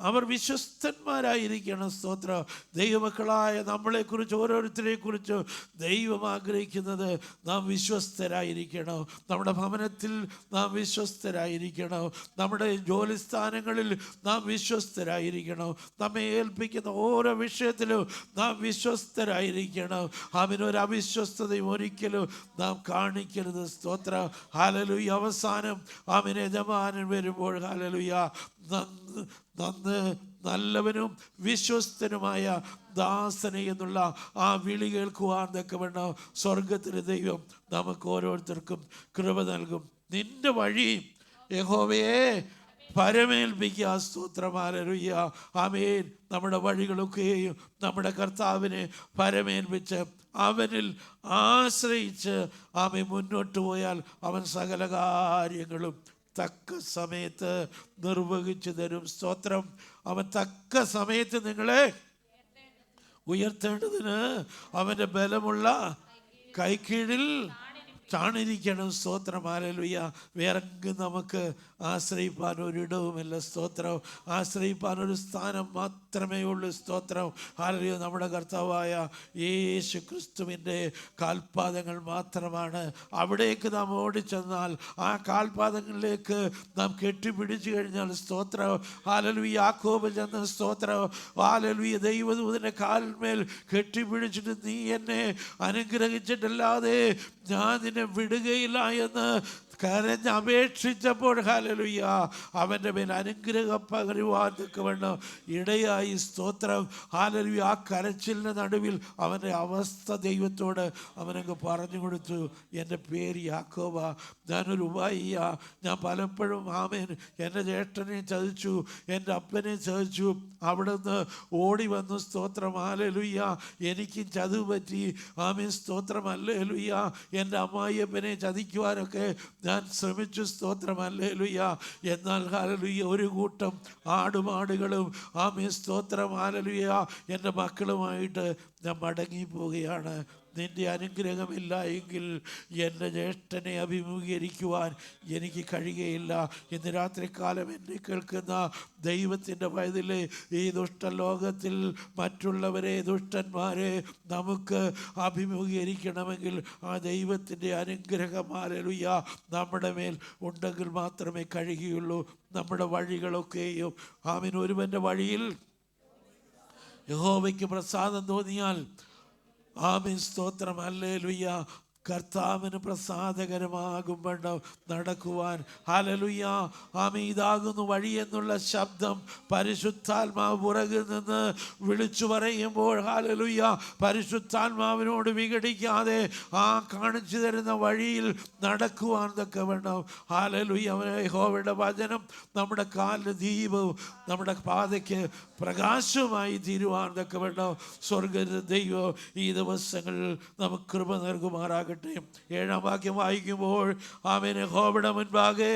അവർ വിശ്വസ്തന്മാരായിരിക്കണം. സ്തോത്രം. ദൈവമക്കളായ നമ്മളെക്കുറിച്ച് ഓരോരുത്തരെക്കുറിച്ച് ദൈവം ആഗ്രഹിക്കുന്നത് നാം വിശ്വസ്തരായിരിക്കണം. നമ്മുടെ ഭവനത്തിൽ നാം വിശ്വസ്തരായിരിക്കണം. നമ്മുടെ ജോലിസ്ഥാനങ്ങളിൽ നാം വിശ്വസ്തരായിരിക്കണം. നമ്മെ ഏൽപ്പിക്കുന്ന ഓരോ വിഷയത്തിലും നാം വിശ്വസ്തരായിരിക്കണം. അവനൊരു അവിശ്വസ്തതയും ഒരിക്കലും നാം കാണിക്കരുത്. സ്തോത്രം. ഹല്ലേലൂയ. അവസാനം അവൻ യജമാനൻ വരുമ്പോൾ ഹല്ലേലൂയ നല്ലവനും വിശ്വസ്തനുമായ ദാസനെ എന്നുള്ള ആ വിളി കേൾക്കുവാൻ തക്കവണ്ണം സ്വർഗത്തിലെ ദൈവം നമുക്ക് ഓരോരുത്തർക്കും കൃപ നൽകും. നിന്റെ വഴി യഹോവയെ പരമേൽപ്പിക്കുക. സ്തോത്രം. ഹല്ലേലൂയ. ആമേൻ. നമ്മുടെ വഴികളൊക്കെയും നമ്മുടെ കർത്താവിനെ പരമേൽപ്പിച്ച് അവനിൽ ആശ്രയിച്ച് ആമേൻ മുന്നോട്ട് പോയാൽ അവൻ സകല കാര്യങ്ങളും തക്ക സമയത്ത് നിർവഹിച്ചു തരും. സ്തോത്രം. അവൻ തക്ക സമയത്ത് നിങ്ങളെ ഉയർത്തേണ്ടതിന് അവൻ്റെ ബലമുള്ള കൈക്കീഴിൽ ചാണിരിക്കണം. സ്തോത്രം. ഹല്ലേലൂയ. വേറെങ്കിലും നമുക്ക് ആശ്രയിപ്പാൻ ഒരിടവുമില്ല. സ്തോത്രം. ആശ്രയിപ്പാൻ ഒരു സ്ഥാനം മാത്രമേ ഉള്ളൂ. സ്തോത്രം. ഹല്ലേലൂയ. നമ്മുടെ കർത്താവായ യേശു ക്രിസ്തുവിൻ്റെ കാൽപാദങ്ങൾ മാത്രമാണ്. അവിടേക്ക് നാം ഓടിച്ചെന്നാൽ ആ കാൽപാദങ്ങളിലേക്ക് നാം കെട്ടിപ്പിടിച്ചു കഴിഞ്ഞാൽ സ്തോത്രം. ഹല്ലേലൂയ. യാക്കോബ് ചെന്ന സ്തോത്രം. ഹല്ലേലൂയ. ദൈവദൂതൻ്റെ കാലിന്മേൽ കെട്ടിപ്പിടിച്ചിട്ട് നീ എന്നെ അനുഗ്രഹിച്ചിട്ടല്ലാതെ ഞാൻ നിന്നെ വിടുകയില്ല എന്ന് കരഞ്ഞപേക്ഷിച്ചപ്പോൾ ഹല്ലേലൂയ അവൻ്റെ മേൽ അനുഗ്രഹം പകരുവാൻ തക്കവണ്ണം ഇടയായി. സ്തോത്രം. ഹല്ലേലൂയ. ആ കരച്ചിലിൻ്റെ നടുവിൽ അവൻ്റെ അവസ്ഥ ദൈവത്തോട് അവനങ്ങ് പറഞ്ഞു കൊടുത്തു. എൻ്റെ പേര് യാക്കോബ, ഞാനൊരു ഉപായിയ. ഞാൻ പലപ്പോഴും ആമേൻ എൻ്റെ ജ്യേഷ്ഠനെ ചതിച്ചു, എൻ്റെ അപ്പനെ ചതിച്ചു. അവിടുന്ന് ഓടി വന്നു. സ്തോത്രം. ഹല്ലേലൂയ. എനിക്കും ചതിവ് പറ്റി. ആമേൻ. സ്തോത്രം. ഹല്ലേലൂയ. എൻ്റെ അമ്മായിയപ്പനെ ചതിക്കുവാനൊക്കെ ഞാൻ ശ്രമിച്ചു. സ്തോത്രം. ഹല്ലേലൂയ. എന്നാൽ ഹല്ലേലൂയ ഒരു കൂട്ടം ആടുമാടുകളും ആമേൻ സ്തോത്രം ഹല്ലേലൂയ എൻ്റെ മക്കളുമായിട്ട് ഞാൻ മടങ്ങിപ്പോവുകയാണ്. നിന്റെ അനുഗ്രഹമില്ല എങ്കിൽ എൻ്റെ ജ്യേഷ്ഠനെ അഭിമുഖീകരിക്കുവാൻ എനിക്ക് കഴിയുകയില്ല. ഇന്ന് രാത്രികാലം എന്നെ കേൾക്കുന്ന ദൈവത്തിൻ്റെ വയതിലെ ഈ ദുഷ്ടലോകത്തിൽ മറ്റുള്ളവരെ, ദുഷ്ടന്മാരെ നമുക്ക് അഭിമുഖീകരിക്കണമെങ്കിൽ ആ ദൈവത്തിൻ്റെ അനുഗ്രഹം ഹല്ലേലൂയ നമ്മുടെ മേൽ ഉണ്ടെങ്കിൽ മാത്രമേ കഴിയുകയുള്ളൂ. നമ്മുടെ വഴികളൊക്കെയും ആമേൻ ഒരുവൻ്റെ വഴിയിൽ യഹോവയ്ക്ക് പ്രസാദം തോന്നിയാൽ ആമേൻ സ്തോത്രം ഹല്ലേലൂയ കർത്താവിന് പ്രസാദകരമാകുമ്പോൾ നടക്കുവാൻ ഹല്ലേലൂയ ആമേൻ ഇതാകുന്നു വഴി എന്നുള്ള ശബ്ദം പരിശുദ്ധാത്മാവ് പുറകിൽ നിന്ന് വിളിച്ചു പറയുമ്പോൾ ഹല്ലേലൂയ പരിശുദ്ധാത്മാവിനോട് വിഘടിക്കാതെ ആ കാണിച്ചു തരുന്ന വഴിയിൽ നടക്കുവാൻ തൊക്കെ വേണം. ഹല്ലേലൂയ യഹോവയുടെ വചനം നമ്മുടെ കാലിന് ദീപവും നമ്മുടെ പാതയ്ക്ക് പ്രകാശമായി തീരുവാൻ തൊക്കെ വേണം. സ്വർഗ്ഗ ദൈവം ഈ ദിവസങ്ങളിൽ നമുക്ക് കൃപ നൽകുമാറാകട്ടെ. 7-ാം വാക്യം വായിക്കുമ്പോൾ ആമേൻ യഹോവയുടെ മുൻപാകെ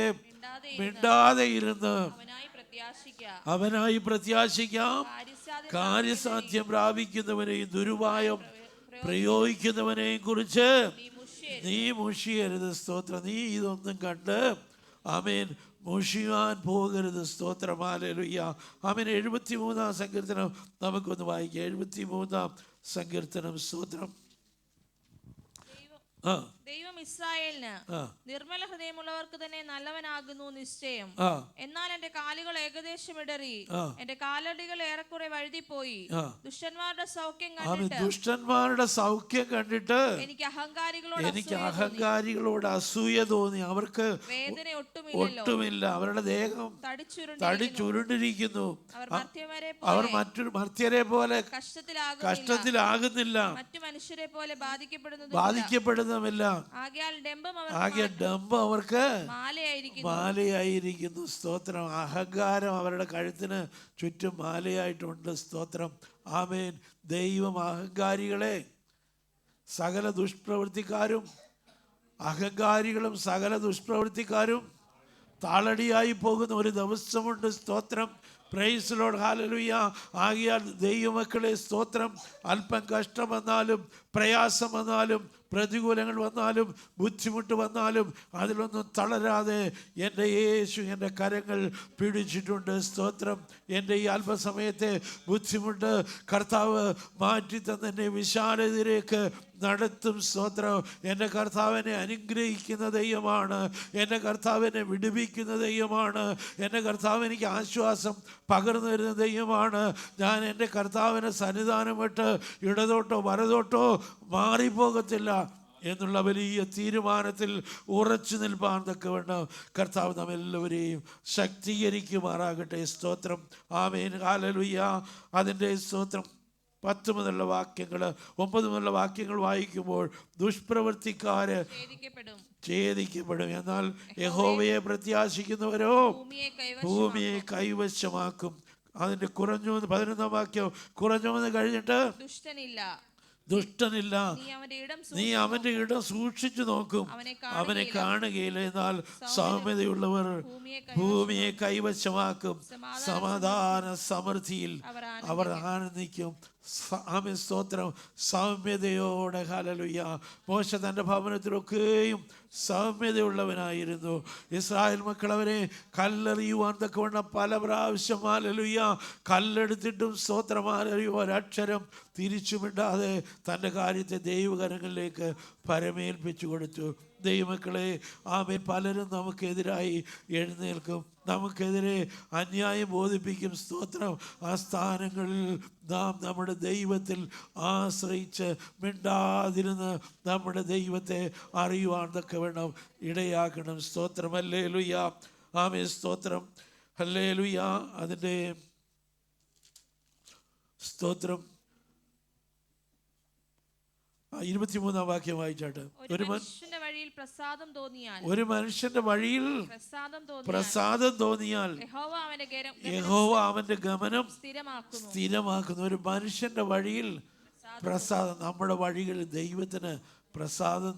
മിണ്ടാതെ ഇരുന്ന് അവനായി പ്രത്യാശിക്കാം. കാര്യസാധ്യം പ്രാപിക്കുന്നവനെയും ദുരുപായം പ്രയോഗിക്കുന്നവനെയും കുറിച്ച് നീ മുഷിയരുത്. സ്തോത്രം. നീ ഇതൊന്നും കണ്ട് ആമേൻ മുഷിയാൻ പോകരുത്. സ്തോത്രം. ഹല്ലേലൂയ. ആമേൻ. 73-ാം സങ്കീർത്തനം നമുക്കൊന്ന് വായിക്കാം. 73-ാം സങ്കീർത്തനം. സ്തോത്രം. ദൈവം ഇസ്രായേലിന് നിർമ്മല ഹൃദയമുള്ളവർക്ക് തന്നെ നല്ലവനാകുന്നു നിശ്ചയം. എന്നാൽ എന്റെ കാലുകൾ ഏകദേശം ഇടറി, എന്റെ കാലടികൾ ഏറെക്കുറെ വഴുതിപ്പോയി. ദുഷ്ടന്മാരുടെ സൗഖ്യം കണ്ടിട്ട് എനിക്ക് അഹങ്കാരികളോട് അസൂയ തോന്നി. അവർക്ക് വേദന ഒട്ടുമില്ല. അവരുടെ ദേഹം തടിച്ചുരുണ്ടിരിക്കുന്നു. അവർ മറ്റൊരു മർത്യരെ പോലെ കഷ്ടത്തിലാകുന്നില്ല, മറ്റു മനുഷ്യരെ പോലെ ബാധിക്കപ്പെടുന്നതുമില്ല. ആകയാൽ ഡംഭം അവർക്ക് മാലയായിരിക്കുന്നു. സ്തോത്രം. അഹങ്കാരം അവരുടെ കഴുത്തിന് ചുറ്റും മാലയായിട്ടുണ്ട്. സ്തോത്രം. ആമേൻ. ദൈവം അഹങ്കാരികളെ, സകല ദുഷ്പ്രവൃത്തിക്കാരും, അഹങ്കാരികളും സകല ദുഷ്പ്രവൃത്തിക്കാരും താളടിയായി പോകുന്ന ഒരു ദിവസമുണ്ട്. സ്തോത്രം. Praise Lord. ഹല്ലേലൂയ. ആകയാൽ ദൈവമക്കളെ സ്തോത്രം. അല്പം കഷ്ടം വന്നാലും പ്രയാസം വന്നാലും പ്രതികൂലങ്ങൾ വന്നാലും ബുദ്ധിമുട്ട് വന്നാലും അതിലൊന്നും തളരാതെ എൻ്റെ യേശു എൻ്റെ കരങ്ങൾ പിടിച്ചിട്ടുണ്ട്. സ്തോത്രം. എൻ്റെ ഈ അല്പസമയത്തെ ബുദ്ധിമുട്ട് കർത്താവ് മാറ്റി തന്നെ വിശാലതയിലേക്ക് നടത്തും. സ്തോത്രം. എൻ്റെ കർത്താവിനെ അനുഗ്രഹിക്കുന്ന ദൈവമാണ്. എൻ്റെ കർത്താവിനെ വിടുവിക്കുന്ന ദൈവമാണ്. എൻ്റെ കർത്താവ് എനിക്ക് ആശ്വാസം പകർന്നു തരുന്ന ദൈവമാണ്. ഞാൻ എൻ്റെ കർത്താവിനെ സന്നിധാനം വിട്ട് ഇടതോട്ടോ വലതോട്ടോ മാറിപ്പോകത്തില്ല എന്നുള്ള വലിയ തീരുമാനത്തിൽ ഉറച്ചു നിൽപ്പാൻ തക്കവണ്ണം കർത്താവ് നമ്മെല്ലാവരെയും ശക്തീകരിക്കുമാറാകട്ടെ. സ്തോത്രം. ആമേൻ. ഹല്ലേലൂയ. അതിൻ്റെ സ്തോത്രം 10 മുതലുള്ള വാക്യങ്ങൾ 9 മുതലുള്ള വാക്യങ്ങൾ വായിക്കുമ്പോൾ ദുഷ്പ്രവൃത്തിക്കാര് ഛേദിക്കപ്പെടും, എന്നാൽ യഹോവയെ പ്രത്യാശിക്കുന്നവരോ ഭൂമിയെ കൈവശമാക്കും. അതിന്റെ കുറഞ്ഞു 11-ാം വാക്യം കുറഞ്ഞു കഴിഞ്ഞിട്ട് ദുഷ്ടനില്ല, നീ അവന്റെ ഇടം സൂക്ഷിച്ചു നോക്കും, അവനെ കാണുകയില്ല. എന്നാൽ സൗമ്യതയുള്ളവർ ഭൂമിയെ കൈവശമാക്കും, സമാധാന സമൃദ്ധിയിൽ അവർ ആനന്ദിക്കും. ആമേൻ. സ്തോത്രം. സൗമ്യതയോടെ. ഹല്ലേലൂയ. മോശ തൻ്റെ ഭവനത്തിലൊക്കെയും സൗമ്യതയുള്ളവനായിരുന്നു. ഇസ്രായേൽ മക്കൾ അവരെ കല്ലെറിയുവാൻ തക്കവണ്ണം പല പ്രാവശ്യം ഹല്ലേലൂയ കല്ലെടുത്തിട്ടും സ്തോത്രം ഹല്ലേലൂയ ഒരക്ഷരം തിരിച്ചുമിടാതെ തൻ്റെ കാര്യത്തെ ദൈവകരങ്ങളിലേക്ക് പരമേൽപ്പിച്ചു കൊടുത്തു. ദൈവമക്കളെ ആമേൻ. പലരും നമുക്കെതിരായി എഴുന്നേൽക്കും, നമുക്കെതിരെ അന്യായം ബോധിപ്പിക്കും. സ്തോത്രം. ആ സ്ഥാനങ്ങളിൽ നാം നമ്മുടെ ദൈവത്തിൽ ആശ്രയിച്ച് മിണ്ടാതിരുന്ന് നമ്മുടെ ദൈവത്തെ അറിയുവാൻ തക്ക വേണം ഇടയാക്കണം. സ്തോത്രം. ഹല്ലേലൂയ. ആമേൻ. സ്തോത്രം. ഹല്ലേലൂയ. അതിൻ്റെ സ്തോത്രം 23-ാം വാക്യം വായിച്ചാട്ട്. ഒരു മനുഷ്യന്റെ വഴിയിൽ പ്രസാദം തോന്നിയാൽ യഹോവ അവന്റെ ഗമനം സ്ഥിരമാക്കുന്നു. ഒരു മനുഷ്യന്റെ വഴിയിൽ പ്രസാദം. നമ്മുടെ വഴികളിൽ ദൈവത്തിന് പ്രസാദം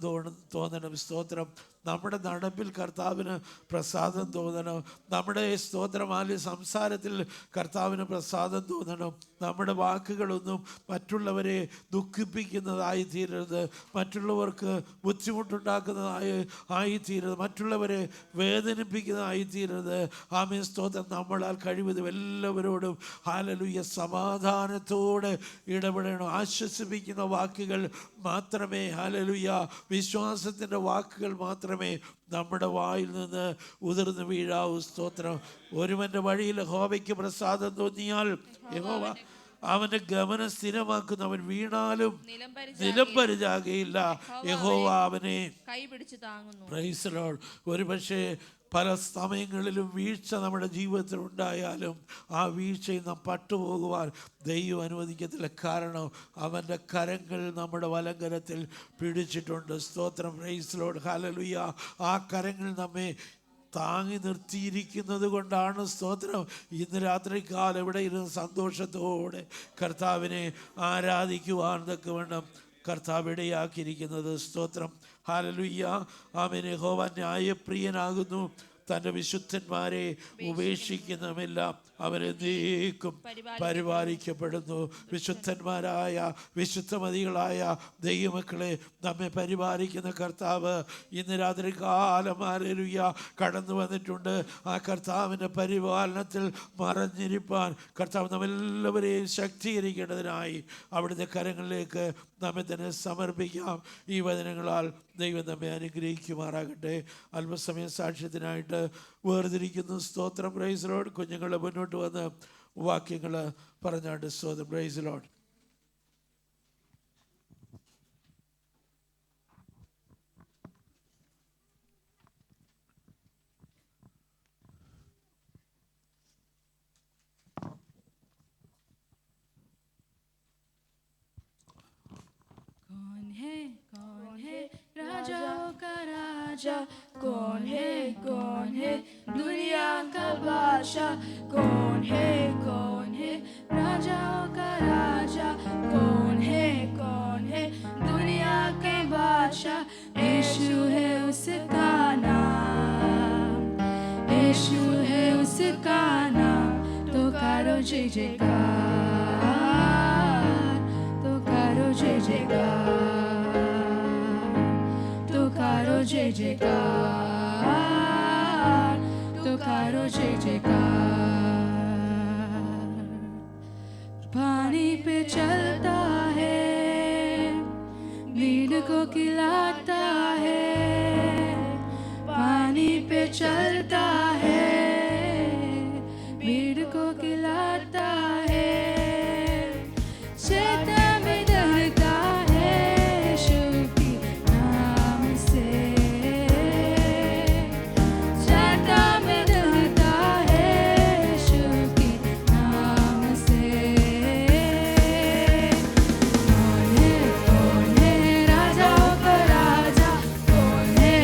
തോന്നണം. സ്തോത്രം. നമ്മുടെ നടപ്പിൽ കർത്താവിന് പ്രസാദം തോന്നണം. നമ്മുടെ സ്തോത്രമാല സംസാരത്തിൽ കർത്താവിന് പ്രസാദം തോന്നണം. നമ്മുടെ വാക്കുകളൊന്നും മറ്റുള്ളവരെ ദുഃഖിപ്പിക്കുന്നതായി തീരരുത്, മറ്റുള്ളവർക്ക് ബുദ്ധിമുട്ടുണ്ടാക്കുന്നതായി തീരരുത്, മറ്റുള്ളവരെ വേദനിപ്പിക്കുന്നതായി തീരരുത്. ആമേൻ, സ്തോത്രം. നമ്മളാൽ കഴിവതും എല്ലാവരോടും ഹല്ലേലൂയ സമാധാനത്തോടെ ഇടപെടണം. ആശ്വസിപ്പിക്കുന്ന വാക്കുകൾ മാത്രമേ, ഹല്ലേലൂയ വിശ്വാസത്തിൻ്റെ വാക്കുകൾ മാത്രമേ നമ്മുടെ വായിൽ നിന്ന് ഉതിർന്ന് വീഴാവൂ. സ്തോത്രം. ഒരുവൻ്റെ വഴിയിൽ യഹോവയ്ക്ക് പ്രസാദം തോന്നിയാൽ യഹോവ അവന്റെ ഗമനം സ്ഥിരമാക്കുന്നവൻ വീണാലും നിലം പരിചാകയില്ല. യഹോവ അവനെ കൈപിടിച്ച് താങ്ങുന്നു. Price the Lord. ഒരുപക്ഷെ പല സമയങ്ങളിലും വീഴ്ച നമ്മുടെ ജീവിതത്തിൽ ഉണ്ടായാലും ആ വീഴ്ചയിൽ നാം പട്ടുപോകുവാൻ ദൈവം അനുവദിക്കത്തില്ല. കാരണം അവൻ്റെ കരങ്ങൾ നമ്മുടെ വലങ്കരത്തിൽ പിടിച്ചിട്ടുണ്ട്. സ്തോത്രം. Praise the Lord. ഹല്ലേലൂയ. ആ കരങ്ങൾ നമ്മെ താങ്ങി നിർത്തിയിരിക്കുന്നത് കൊണ്ടാണ്, സ്തോത്രം, ഇന്ന് രാത്രികാലം ഇവിടെ ഇരുന്ന് സന്തോഷത്തോടെ കർത്താവിനെ ആരാധിക്കുവാൻ തക്കവണ്ണം കർത്താവ് ഇടയാക്കിയിരിക്കുന്നത്. സ്തോത്രം. ഹല്ലേലൂയ. ആമേൻ. യഹോവ ന്യായപ്രിയനാകുന്നു, തൻ്റെ വിശുദ്ധന്മാരെ ഉപേക്ഷിക്കുന്നുമില്ല. അവരെന്നേക്കും പരിപാലിക്കപ്പെടുന്നു. വിശുദ്ധന്മാരായ വിശുദ്ധമതികളായ ദൈവമക്കളെ നമ്മെ പരിപാലിക്കുന്ന കർത്താവ് ഇന്ന് രാത്രി കാലം ഹല്ലേലൂയ കടന്നു വന്നിട്ടുണ്ട്. ആ കർത്താവിൻ്റെ പരിപാലനത്തിൽ മറഞ്ഞിരിപ്പാൻ കർത്താവ് നമ്മെല്ലാവരെയും ശക്തീകരിക്കേണ്ടതിനായി അവിടുത്തെ കരങ്ങളിലേക്ക് നമ്മെ തന്നെ സമർപ്പിക്കാം. ഈ വചനങ്ങളാൽ ദൈവം നമ്മെ അനുഗ്രഹിക്കുമാറാകട്ടെ. അല്പസമയം സാക്ഷ്യത്തിനായിട്ട് വേർതിരിക്കുന്നു. സ്തോത്രം. Praise the Lord. കുഞ്ഞുങ്ങൾ മുന്നോട്ട് വന്ന് വാക്യങ്ങൾ പറഞ്ഞാണ്ട് സ്തോത്രം. Praise the Lord. राजाओं का राजा कौन है दुनिया का बादशाह कौन है राजाओं का राजा कौन है दुनिया के बादशाह यीशु है उसका नाम, यीशु है उसका नाम। तो करो जय जयकार, तो करो जय जयकार, तो करो जय जयकार, तो करो जय जयकार। पानी पे चलता है, भीड़ को खिलाता है, पानी पे चलता है, भीड़ को खिलाता है। शैतान में डरता है यीशु के नाम से, शैतान में डरता है यीशु के नाम से। कौन है राजाओं का राजा, कौन है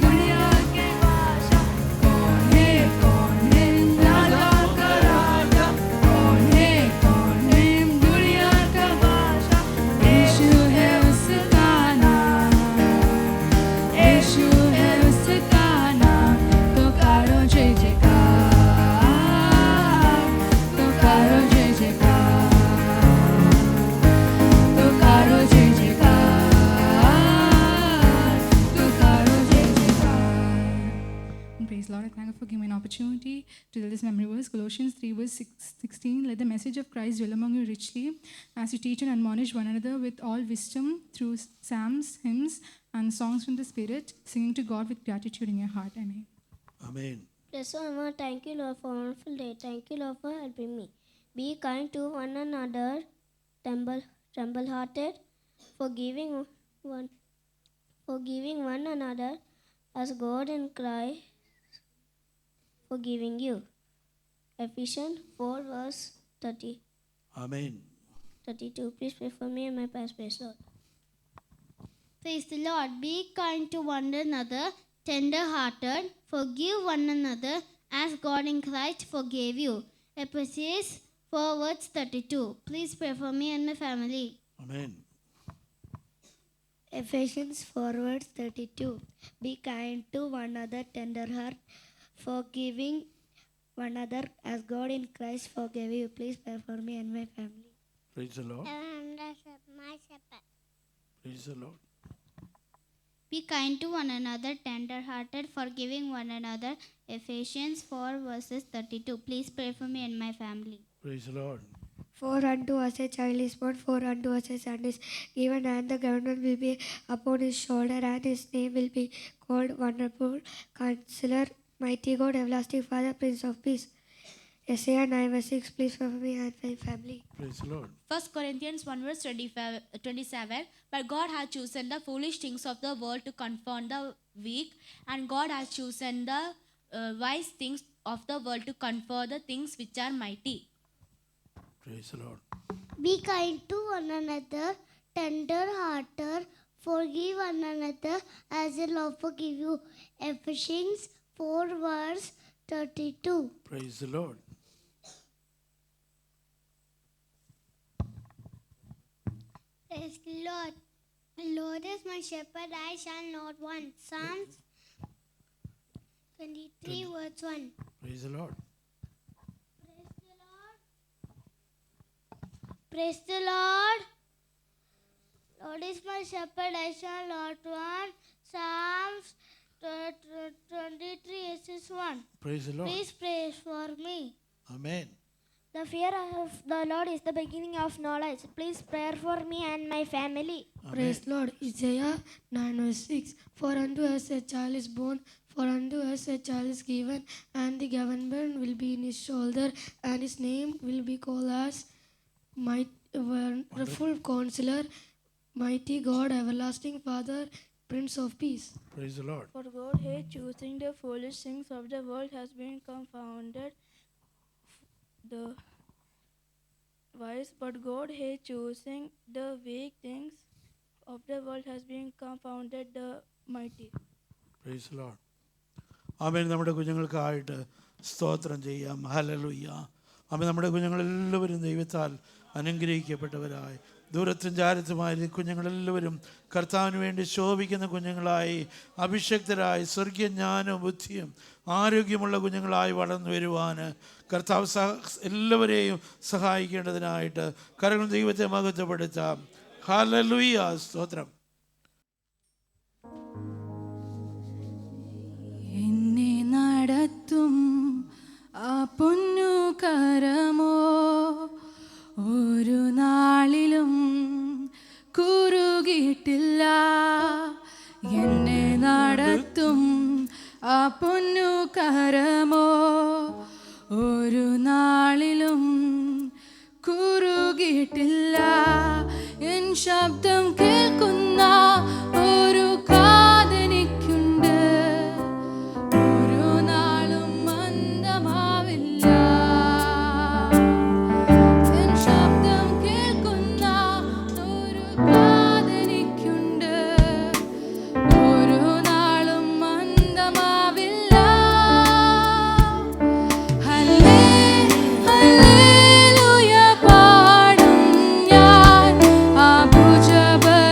दुनिया के बादशाह, कौन है राजाओं का राजा, कौन है दुनिया का बादशाह। यीशु है उसका नाम, यीशु है उसका नाम। तो करो जय जयकार, तो करो जय जयकार, तो करो जय जयकार, तो करो जय जयकार। Praise the Lord. I thank you for giving me an opportunity to tell this memory verse. Colossians 3 verse 16. Let the message of Christ dwell among you richly, as you teach and admonish one another with all wisdom through psalms, hymns, and songs from the Spirit, singing to God with gratitude in your heart. Amen. Amen. Yes, Mama, thank you, Lord, for a wonderful day. Thank you, Lord, for helping me. Be kind to one another, tremble-hearted, forgiving one another, as God in Christ forgiving you. Ephesians 4 verse 30, amen. 32. Please pray for me and my past, praise Lord. Praise the Lord. Be kind to one another, tender-hearted, forgive one another as God in Christ forgave you. Ephesians 4 verse 32. Please pray for me and my family. Amen. Ephesians 4 verse 32. Be kind to one another, tender heart, forgiving one another as God in Christ forgave you. Please pray for me and my family. Praise the Lord. My shepherd. Praise the Lord. Be kind to one another, tender-hearted, forgiving one another. Ephesians 4 verses 32. Please pray for me and my family. Praise the Lord. For unto us a child is born, for unto us a son is given, and the government will be upon his shoulder, and his name will be called Wonderful Counselor, Mighty God, Everlasting Father, Prince of Peace. Isaiah 9 verse 6. Please pray for me and my family. Praise the Lord. 1 Corinthians 1 verse 27. But God has chosen the foolish things of the world to confound the weak, and God has chosen the wise things of the world to confound the things which are mighty. Praise the Lord. Be kind to one another, tender-hearted, forgive one another as the Lord forgive you. Ephesians 4 verse 32. Praise the Lord. Praise the Lord. The Lord is my shepherd, I shall not want. Psalms 23 verse 1. Praise the Lord. Praise the Lord. Lord is my shepherd, I shall not want. Psalms 23 verses 1. Praise the Lord. Please pray for me. Amen. The fear of the Lord is the beginning of knowledge. Please pray for me and my family. Amen. Praise Lord. Isaiah 9 verse 6. For unto us a child is born, for unto us a child is given, and the government will be in his shoulder, and his name will be called as Wonderful Counselor, Mighty God, Everlasting Father, Prince of Peace. Praise the Lord. For God hath choosing the foolish things of the world has been confounded the wise, but God hath choosing the weak things of the world has been confounded the mighty. Praise the Lord. ആമേൻ. നമ്മുടെ കുഞ്ഞുങ്ങൾക്കായിട്ട് സ്തോത്രം ചെയ്യാം. Hallelujah. ആമേൻ. നമ്മുടെ കുഞ്ഞുങ്ങളെല്ലാവരും ദൈവത്താൽ അനുഗ്രഹിക്കപ്പെട്ടവരായി ദൂരത്തും ചാരത്തുമായി കുഞ്ഞുങ്ങളെല്ലാവരും കർത്താവിന് വേണ്ടി ശോഭിക്കുന്ന കുഞ്ഞുങ്ങളായി, അഭിഷക്തരായി, സ്വർഗീയജ്ഞാനവും ബുദ്ധിയും ആരോഗ്യമുള്ള കുഞ്ഞുങ്ങളായി വളർന്നു വരുവാൻ കർത്താവ് എല്ലാവരെയും സഹായിക്കേണ്ടതിനായിട്ട് കരങ്ങൾ ദൈവത്തെ മഹത്വപ്പെടുത്താം. ഹല്ലേലൂയ. സ്തോത്രം. എന്നെ നടത്തും ആ പൊന്നു കരമോ ഒരു നാളിലും കുറുകിയിട്ടില്ല. എന്നെ നടത്തും ആ പൊന്നു കരമോ ഒരു നാളിലും കുറുകിയിട്ടില്ല. എൻ ശബ്ദം കേൾക്കുന്ന ഒരു കാതെനിക്കുണ്ട്, ഒരു നാളും മന്ദമാവില്ല. എൻ ശബ്ദം കേൾക്കുന്ന ഒരു കാതെനിക്കുണ്ട്, ഒരു നാളും മന്ദമാവില്ല. ഹല്ലേലൂയ പാടും ഞാൻ ആ ഭുജബലി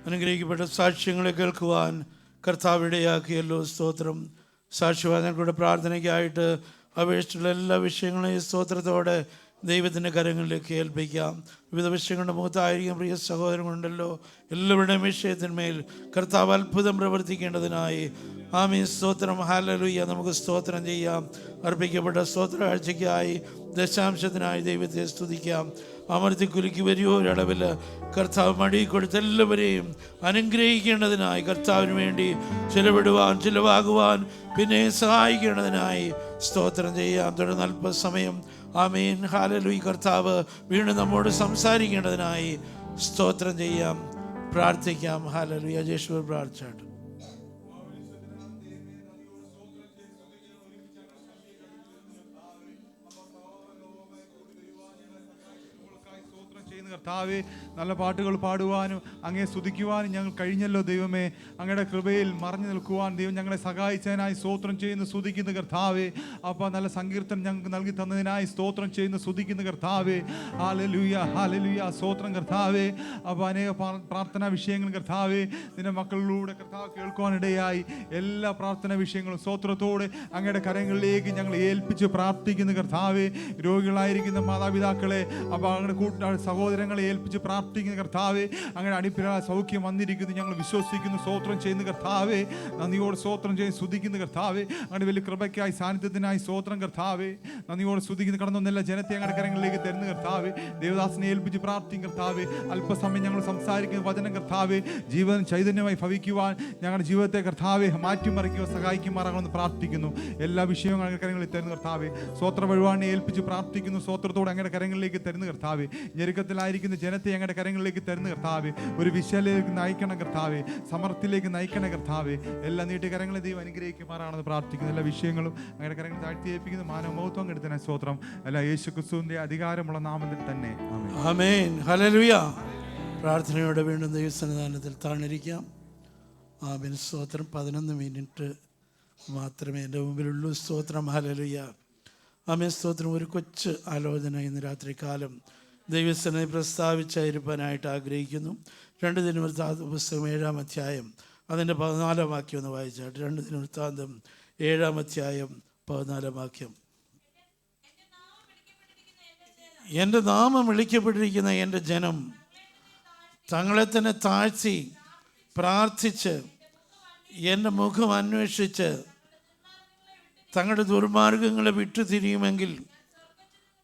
അനുഗ്രഹിക്കപ്പെട്ട സാക്ഷ്യങ്ങളെ കേൾക്കുവാൻ കർത്താവ് ഇടയാക്കിയല്ലോ. സ്തോത്രം. സാക്ഷ്യവാദങ്ങളുടെ പ്രാർത്ഥനയ്ക്കായിട്ട് അപേക്ഷിച്ചുള്ള എല്ലാ വിഷയങ്ങളെയും സ്തോത്രത്തോടെ ദൈവത്തിൻ്റെ കരങ്ങളിലേക്ക് ഏൽപ്പിക്കാം. വിവിധ വിഷയങ്ങളുടെ മുഖത്തായിരിക്കും പ്രിയ സഹോദരങ്ങളുണ്ടല്ലോ. എല്ലാവരുടെയും വിഷയത്തിന്മേൽ കർത്താവ് അത്ഭുതം പ്രവർത്തിക്കേണ്ടതിനായി ആമീൻ. സ്തോത്രം. ഹല്ലേലൂയ. നമുക്ക് സ്തോത്രം ചെയ്യാം. അർപ്പിക്കപ്പെട്ട സ്തോത്ര കാഴ്ചയ്ക്കായി ദശാംശത്തിനായി ദൈവത്തെ സ്തുതിക്കാം. അമർത്തി കുലുക്കി വരിയോരളവിൽ കർത്താവ് മടി കൊടുത്ത് എല്ലാവരെയും അനുഗ്രഹിക്കേണ്ടതിനായി കർത്താവിന് വേണ്ടി ചിലവാകുവാൻ പിന്നെ സഹായിക്കേണ്ടതിനായി സ്തോത്രം ചെയ്യാം. തുടർന്ന് അല്പസമയം ആമീൻ ഹല്ലേലൂയ കർത്താവ് വീണ്ടും നമ്മോട് സംസാരിക്കേണ്ടതിനായി സ്തോത്രം ചെയ്യാം, പ്രാർത്ഥിക്കാം. ഹല്ലേലൂയ. യേശുവേ പ്രാർത്ഥിച്ചാട്ട്. കർത്താവേ, നല്ല പാട്ടുകൾ പാടുവാനും അങ്ങേ സ്തുതിക്കുവാനും ഞങ്ങൾ കഴിഞ്ഞല്ലോ ദൈവമേ. അങ്ങയുടെ കൃപയിൽ മറഞ്ഞു നിൽക്കുവാൻ ദൈവം ഞങ്ങളെ സഹായിച്ചതിനായി സ്തോത്രം ചെയ്യുന്നു, സ്തുതിക്കുന്ന കർത്താവേ. അപ്പോൾ നല്ല സങ്കീർത്തനം ഞങ്ങൾക്ക് നൽകി തന്നതിനായി സ്തോത്രം ചെയ്യുന്നു, സ്തുതിക്കുന്ന കർത്താവേ. ഹല്ലേലൂയ, ഹല്ലേലൂയ, സ്തോത്രം കർത്താവേ. അപ്പോൾ അനേക പ്രാർത്ഥനാ വിഷയങ്ങൾ കർത്താവേ നിന്റെ മക്കളിലൂടെ കർത്താവ് കേൾക്കുവാനിടയായി. എല്ലാ പ്രാർത്ഥനാ വിഷയങ്ങളും സ്തോത്രത്തോടെ അങ്ങയുടെ കരങ്ങളിലേക്ക് ഞങ്ങൾ ഏൽപ്പിച്ച് പ്രാർത്ഥിക്കുന്ന കർത്താവേ. രോഗികളായിരിക്കുന്ന മാതാപിതാക്കളെ അപ്പോൾ അങ്ങയുടെ സഹോദരങ്ങളെ ഏൽപ്പിച്ച് പ്രാർത്ഥിക്കുന്ന കർത്താവേ. അങ്ങനെ അടിപ്പിരാ സൗഖ്യം വന്നിരിക്കുന്നു ഞങ്ങൾ വിശ്വസിക്കുന്നു, സ്തോത്രം ചെയ്യുന്ന കർത്താവേ. നന്ദിയോട് സ്തോത്രം ചെയ്ത് സ്തുതിക്കുന്ന കർത്താവേ. അങ്ങനെ വലിയ കൃപയ്ക്കായി സാന്നിധ്യത്തിനായി സ്തോത്രം കർത്താവേ. നന്ദിയോട് സ്തുതിക്കുന്ന കടന്നൊന്നല്ല ജനത്തെ അങ്ങയുടെ കരങ്ങളിലേക്ക് തരുന്ന കർത്താവേ. ദേവദാസനെ ഏൽപ്പിച്ച് പ്രാർത്ഥിക്കും കർത്താവേ. അല്പസമയം ഞങ്ങൾ സംസാരിക്കുന്ന വചനം കർത്താവേ ജീവൻ ചൈതന്യമായി ഭവിക്കുവാൻ ഞങ്ങളുടെ ജീവിതത്തെ കർത്താവേ മാറ്റിമറിക്കുവാൻ സഹായിക്കുമാറാകണമെന്ന് പ്രാർത്ഥിക്കുന്നു. എല്ലാ വിഷയവും അങ്ങയുടെ കരങ്ങളിൽ തരുന്ന കർത്താവേ. സ്തോത്ര വഴിപാടിനെ ഏൽപ്പിച്ച് പ്രാർത്ഥിക്കുന്നു, സ്തോത്രത്തോടെ അങ്ങയുടെ കരങ്ങളിലേക്ക് തരുന്ന കർത്താവേ. ഞെരുക്കത്തിലായിരിക്കുന്ന ജനത്തെ ഞങ്ങളുടെ കരങ്ങളിലേക്ക് തരുന്ന കർത്താവേ. ഒരു വിശാലയിലേക്ക് നയിക്കണം കർത്താവേ, സമർത്ഥത്തിലേക്ക് നയിക്കണം കർത്താവേ. എല്ലാ നീട്ടിയ കരങ്ങളെ ദൈവം അനുഗ്രഹിക്കുമാറാണെന്ന് പ്രാർത്ഥിക്കുന്നു. എല്ലാ വിഷയങ്ങളും അങ്ങയുടെ കരങ്ങൾ താഴ്ത്തിയേൽപ്പിക്കുന്നു. മാനവമഹത്വം എടുത്തതിനെ സ്തോത്രം. എല്ലാ യേശു ക്രിസ്തുവിന്റെ അധികാരമുള്ള നാമത്തിൽ തന്നെ ആമേൻ. ഹല്ലേലൂയ. പ്രാർത്ഥനയോടെ വീണ്ടും ദൈവസന്നിധാനത്തിൽ താഴ്ന്നിരിക്കാം. ആമേൻ. സ്തോത്രം. 11 മിനിറ്റ് മാത്രമേ എൻ്റെ മുമ്പിലുള്ളൂ. സ്തോത്രം. ഹല്ലേലൂയ. ആമേൻ. സ്തോത്രം. ഒരു കൊച്ചു ആലോചന ഇന്ന് രാത്രി കാലം ദൈവസന്നിധി പ്രസ്താവിച്ചായിരിക്കാനായിട്ട് ആഗ്രഹിക്കുന്നു. 2 ദിനവൃത്താന്ത പുസ്തകം 7-ാം അധ്യായം അതിൻ്റെ 14-ാം വാക്യം ഒന്ന് വായിച്ചാട്ട്. 2 ദിനവൃത്താന്തം 7-ാം അധ്യായം 14-ാം വാക്യം. എൻ്റെ നാമം വിളിക്കപ്പെട്ടിരിക്കുന്ന എൻ്റെ ജനം തങ്ങളെ തന്നെ താഴ്ത്തി പ്രാർത്ഥിച്ച് എൻ്റെ മുഖം അന്വേഷിച്ച് തങ്ങളുടെ ദുർമാർഗങ്ങളെ വിട്ടുതിരിയുമെങ്കിൽ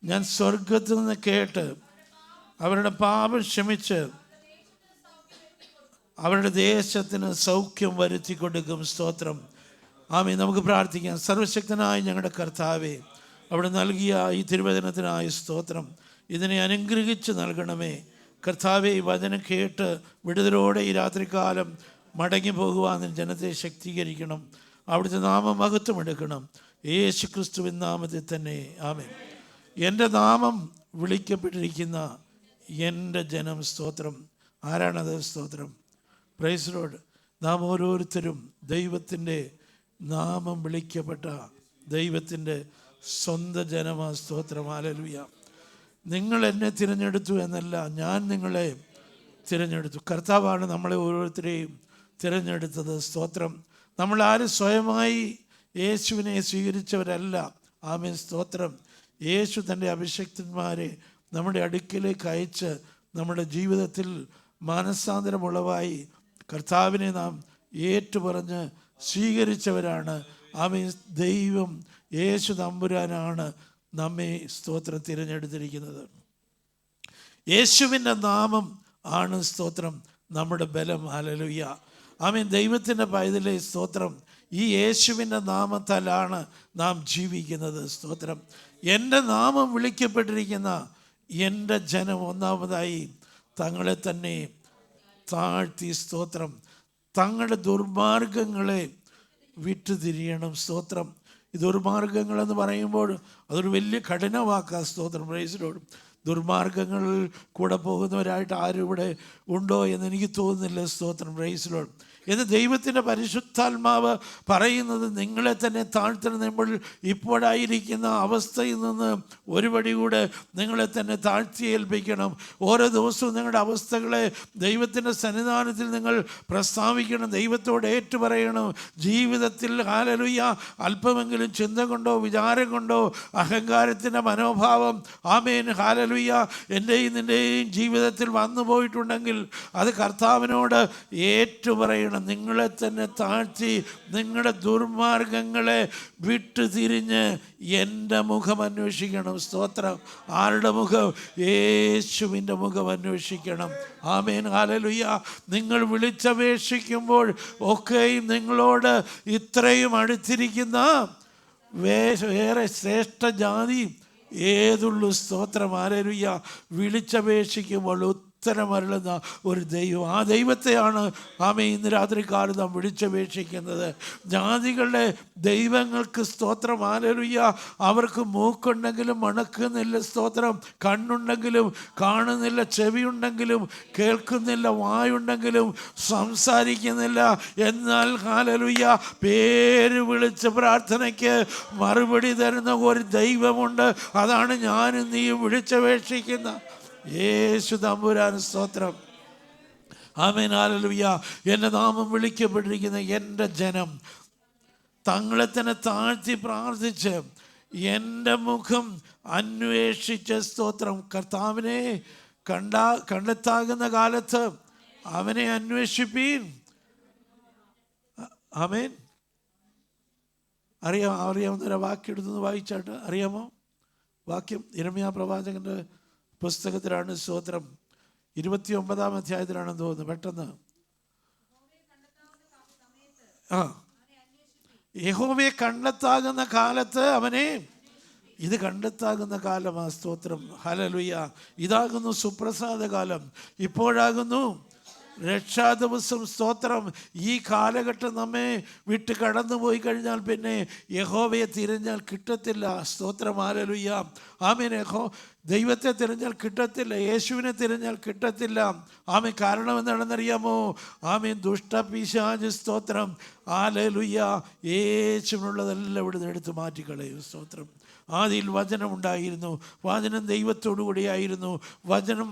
ഞാൻ സ്വർഗത്തിൽ നിന്ന് കേട്ട് അവരുടെ പാപം ക്ഷമിച്ച് അവരുടെ ദേശത്തിന് സൗഖ്യം വരുത്തി കൊടുക്കും. സ്തോത്രം. ആമേൻ. നമുക്ക് പ്രാർത്ഥിക്കാം. സർവശക്തനായ ഞങ്ങളുടെ കർത്താവേ, അവിടെ നൽകിയ ഈ തിരുവചനത്തിനായി സ്തോത്രം. ഇതിനെ അനുഗ്രഹിച്ച് നൽകണമേ കർത്താവേ. ഈ വചനം കേട്ട് വിടുതലോടെ ഈ രാത്രികാലം മടങ്ങി പോകുവാൻ ജനത്തെ ശക്തീകരിക്കണം. അവിടുത്തെ നാമം മഹത്വം എടുക്കണം. യേശു ക്രിസ്തുവിൻ നാമത്തിൽ തന്നെ ആമേൻ. എൻ്റെ നാമം വിളിക്കപ്പെട്ടിരിക്കുന്ന എൻ്റെ ജനം. സ്തോത്രം. ആരാണത്? സ്തോത്രം. Praise Lord. നാം ഓരോരുത്തരും ദൈവത്തിൻ്റെ നാമം വിളിക്കപ്പെട്ട ദൈവത്തിൻ്റെ സ്വന്തം ജനമാ. സ്തോത്രം. ഹല്ലേലൂയ. നിങ്ങൾ എന്നെ തിരഞ്ഞെടുത്തു എന്നല്ല, ഞാൻ നിങ്ങളെ തിരഞ്ഞെടുത്തു. കർത്താവാണ് നമ്മളെ ഓരോരുത്തരെയും തിരഞ്ഞെടുത്തത്. സ്തോത്രം. നമ്മളാരും സ്വയമായി യേശുവിനെ സ്വീകരിച്ചവരല്ല. ആമേൻ. സ്തോത്രം. യേശു തൻ്റെ അഭിഷിക്തന്മാരെ നമ്മുടെ അടുക്കിലേക്ക് അയച്ച് നമ്മുടെ ജീവിതത്തിൽ മാനസാന്തരമുള്ളവായി കർത്താവിനെ നാം ഏറ്റുപറഞ്ഞ് സ്വീകരിച്ചവരാണ്. ആമേൻ. ദൈവം യേശു തമ്പുരാനാണ് നമ്മെ സ്തോത്രം തിരഞ്ഞെടുത്തിരിക്കുന്നത്. യേശുവിൻ്റെ നാമം ആണ് സ്തോത്രം നമ്മുടെ ബലം. ഹല്ലേലൂയ. ആമേൻ. ദൈവത്തിൻ്റെ പൈതലേ സ്തോത്രം. ഈ യേശുവിൻ്റെ നാമത്താലാണ് നാം ജീവിക്കുന്നത്. സ്തോത്രം. എൻ്റെ നാമം വിളിക്കപ്പെട്ടിരിക്കുന്ന എൻ്റെ ജനം ഒന്നാമതായി തങ്ങളെ തന്നെ താഴ്ത്തി സ്തോത്രം തങ്ങളുടെ ദുർമാർഗങ്ങളെ വിട്ടുതിരിയണം. സ്തോത്രം. ഈ ദുർമാർഗങ്ങളെന്ന് പറയുമ്പോൾ അതൊരു വലിയ കഠിനവാക്കാ. സ്തോത്രം. Praise Lord. ദുർമാർഗങ്ങളിൽ കൂടെ പോകുന്നവരായിട്ട് ആരും ഇവിടെ ഉണ്ടോ എന്ന് എനിക്ക് തോന്നുന്നില്ല. സ്തോത്രം. Praise Lord. എന്ന് ദൈവത്തിൻ്റെ പരിശുദ്ധാത്മാവ് പറയുന്നത്. നിങ്ങളെ തന്നെ താഴ്ത്തണം. നമ്മൾ ഇപ്പോഴായിരിക്കുന്ന അവസ്ഥയിൽ നിന്ന് ഒരു പടി കൂടെ നിങ്ങളെ തന്നെ താഴ്ത്തി ഏൽപ്പിക്കണം. ഓരോ ദിവസവും നിങ്ങളുടെ അവസ്ഥകളെ ദൈവത്തിൻ്റെ സന്നിധാനത്തിൽ നിങ്ങൾ പ്രസ്താവിക്കണം, ദൈവത്തോട് ഏറ്റുപറയണം. ജീവിതത്തിൽ ഹല്ലേലൂയ അല്പമെങ്കിലും ചിന്ത കൊണ്ടോ വിചാരം കൊണ്ടോ അഹങ്കാരത്തിൻ്റെ മനോഭാവം ആമേൻ ഹല്ലേലൂയ എൻ്റെയും നിൻ്റെയും ജീവിതത്തിൽ വന്നു പോയിട്ടുണ്ടെങ്കിൽ അത് കർത്താവിനോട് ഏറ്റുപറയണം. നിങ്ങളെ തന്നെ താഴ്ത്തി നിങ്ങളുടെ ദുർമാർഗങ്ങളെ വിട്ടു തിരിഞ്ഞ് എൻ്റെ മുഖം അന്വേഷിക്കണം. സ്തോത്രം. ആരുടെ മുഖം? യേശുവിൻ്റെ മുഖം അന്വേഷിക്കണം. Amen hallelujah. നിങ്ങൾ വിളിച്ചപേക്ഷിക്കുമ്പോൾ ഒക്കെയും നിങ്ങളോട് ഇത്രയും അടുത്തിരിക്കുന്ന വേറെ ശ്രേഷ്ഠ ജാതി ഏതുള്ളൂ? സ്തോത്രം. ഹല്ലേലൂയ. വിളിച്ചപേക്ഷിക്കുമ്പോൾ ഉത്തരമരുളുന്ന ഒരു ദൈവം, ആ ദൈവത്തെയാണ് ആമേൻ ഇന്ന് രാത്രികാലം നാം വിളിച്ചപേക്ഷിക്കുന്നത്. ജാതികളുടെ ദൈവങ്ങൾക്ക് സ്തോത്രം. ഹല്ലേലൂയ. അവർക്ക് മൂക്കുണ്ടെങ്കിലും മണക്കുന്നില്ല. സ്തോത്രം. കണ്ണുണ്ടെങ്കിലും കാണുന്നില്ല. ചെവിയുണ്ടെങ്കിലും കേൾക്കുന്നില്ല. വായുണ്ടെങ്കിലും സംസാരിക്കുന്നില്ല. എന്നാൽ ഹല്ലേലൂയ പേര് വിളിച്ച് പ്രാർത്ഥനയ്ക്ക് മറുപടി തരുന്ന ഒരു ദൈവമുണ്ട്. അതാണ് ഞാനും നീയും വിളിച്ചപേക്ഷിക്കുന്ന യേശു തമ്പുരാൻ. സ്തോത്രം. ആമേൻ ഹല്ലേലൂയ. എൻ്റെ നാമം വിളിക്കപ്പെട്ടിരിക്കുന്ന എൻ്റെ ജനം തങ്ങളെ തന്നെ താഴ്ത്തി പ്രാർത്ഥിച്ച് എൻ്റെ മുഖം അന്വേഷിച്ച സ്തോത്രം. കർത്താവിനെ കണ്ടെത്താകുന്ന കാലത്ത് അവനെ അന്വേഷിപ്പീൻ. ആമേൻ. അറിയാവുന്നൊരു വാക്യം എടുത്തൊന്ന് വായിച്ചാട്ട്. അറിയാമോ വാക്യം? യിരെമ്യാ പ്രവാചകൻ്റെ പുസ്തകത്തിലാണ്. സ്തോത്രം. 29-ാം അധ്യായത്തിലാണെന്ന് തോന്നുന്നു. പെട്ടെന്ന് യഹോവയെ കണ്ടെത്താകുന്ന കാലത്ത് അവനെ. ഇത് കണ്ടെത്താകുന്ന കാലമാ. സ്തോത്രം. ഹല്ലേലൂയ. ഇതാകുന്നു സുപ്രസാദ കാലം. ഇപ്പോഴാകുന്നു രക്ഷാ ദിവസം. സ്തോത്രം. ഈ കാലഘട്ടം നമ്മെ വിട്ട് കടന്നുപോയി കഴിഞ്ഞാൽ പിന്നെ യഹോവയെ തിരഞ്ഞാൽ കിട്ടത്തില്ല. സ്തോത്രം. ഹല്ലേലൂയ. ആമേൻ. ദൈവത്തെ തിരഞ്ഞാൽ കിട്ടത്തില്ല. യേശുവിനെ തിരഞ്ഞാൽ കിട്ടത്തില്ല. ആമേൻ. കാരണം എന്താണെന്നറിയാമോ? ആമേൻ. ദുഷ്ടപിശാച് സ്തോത്രം. ഹല്ലേലൂയ യേശുവിനുള്ളതെല്ലാം ഇവിടുന്ന് എടുത്ത് മാറ്റിക്കളയും. സ്തോത്രം. ആദിയിൽ വചനം ഉണ്ടായിരുന്നു. വചനം ദൈവത്തോടു കൂടിയായിരുന്നു. വചനം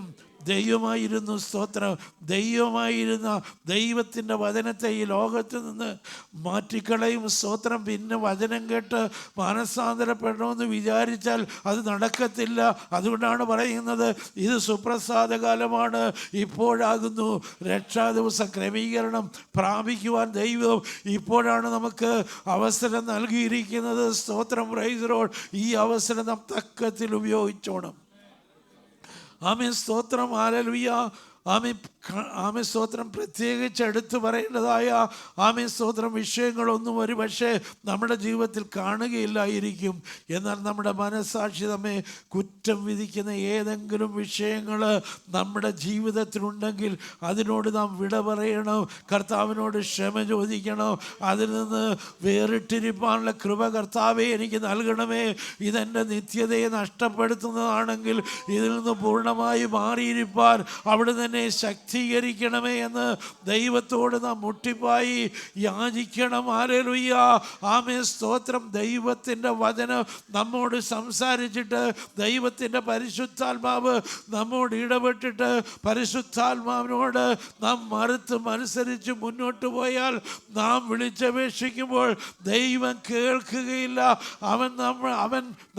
ദൈവമായിരുന്നു. സ്തോത്രം. ദൈവമായിരുന്ന ദൈവത്തിൻ്റെ വചനത്തെ ഈ ലോകത്ത് നിന്ന് മാറ്റിക്കളയും. സ്തോത്രം. പിന്നെ വചനം കേട്ട് മാനസാന്തരപ്പെടണമെന്ന് വിചാരിച്ചാൽ അത് നടക്കത്തില്ല. അതുകൊണ്ടാണ് പറയുന്നത് ഇത് സുപ്രസാദകാലമാണ്. ഇപ്പോഴാകുന്നു രക്ഷാ ദിവസം. ക്രമീകരണം പ്രാപിക്കുവാൻ ദൈവം ഇപ്പോഴാണ് നമുക്ക് അവസരം നൽകിയിരിക്കുന്നത്. സ്തോത്രം. Praise Lord. ഈ അവസരം നാം തക്കത്തിൽ ഉപയോഗിച്ചോണം. ആമേൻ. സ്തോത്രം. ഹല്ലേലൂയ. ആമേൻ. സ്തോത്രം. പ്രത്യേകിച്ച് എടുത്തു പറയേണ്ടതായ ആമേൻ സ്തോത്രം വിഷയങ്ങളൊന്നും ഒരു പക്ഷേ നമ്മുടെ ജീവിതത്തിൽ കാണുകയില്ലായിരിക്കും. എന്നാൽ നമ്മുടെ മനസ്സാക്ഷി നമ്മെ കുറ്റം വിധിക്കുന്ന ഏതെങ്കിലും വിഷയങ്ങൾ നമ്മുടെ ജീവിതത്തിലുണ്ടെങ്കിൽ അതിനോട് നാം വിട പറയണം. കർത്താവിനോട് ക്ഷമ ചോദിക്കണം. അതിൽ നിന്ന് വേറിട്ടിരിപ്പാനുള്ള കൃപ കർത്താവേ എനിക്ക് നൽകണമേ. ഇതെൻ്റെ നിത്യതയെ നഷ്ടപ്പെടുത്തുന്നതാണെങ്കിൽ ഇതിൽ നിന്ന് പൂർണ്ണമായി മാറിയിരിപ്പാൻ അവിടെ തന്നെ ശക്തീകരിക്കണമേ എന്ന് ദൈവത്തോട് നാം മുട്ടിപ്പായി യാചിക്കണം. ഹല്ലേലൂയ. ആമേൻ. സ്തോത്രം. ദൈവത്തിൻ്റെ വചനം നമ്മോട് സംസാരിച്ചിട്ട് ദൈവത്തിൻ്റെ പരിശുദ്ധാത്മാവ് നമ്മോട് ഇടപെട്ടിട്ട് പരിശുദ്ധാത്മാവിനോട് നാം മത്സരിച്ച് മുന്നോട്ട് പോയാൽ നാം വിളിച്ചപേക്ഷിക്കുമ്പോൾ ദൈവം കേൾക്കുകയില്ല. അവൻ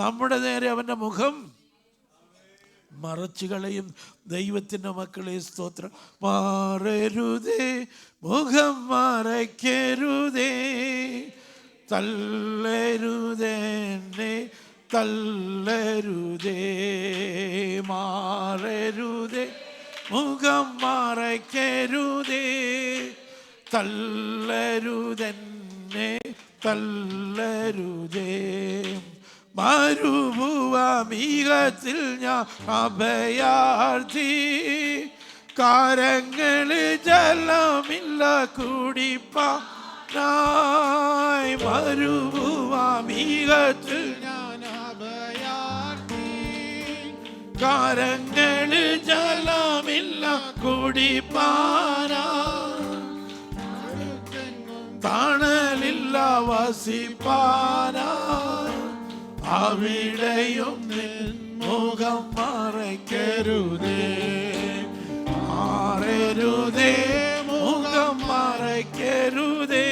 നമ്മുടെ നേരെ അവൻ്റെ മുഖം മറച്ചു കളയും. ദൈവത്തിൻ്റെ മക്കളെ സ്തോത്രം. മാറരുതേ, മുഖം മറയ്ക്കരുതേ, തള്ളരുതേ, തള്ളരുതേ. മാറരുതേ, മുഖം മറയ്ക്കരുതേ, തള്ളരുതെന്നെ, തള്ളരുതേ. മരുഭൂമിയിൽ ഞാൻ അഭയാർത്ഥി, കാരങ്ങളിൽ ജലമില്ല കുടിപ്പാനായി. മരുഭൂമിയിൽ ഞാൻ അഭയാർത്ഥി, കാരങ്ങളിൽ ജലമില്ല കുടിപ്പാനായി. വസിപ്പാനായി അവിടെയും നിൻ മുഖം മറയ്ക്കരുതേ, മാറരുതേ, മുഖം മറയ്ക്കരുതേ,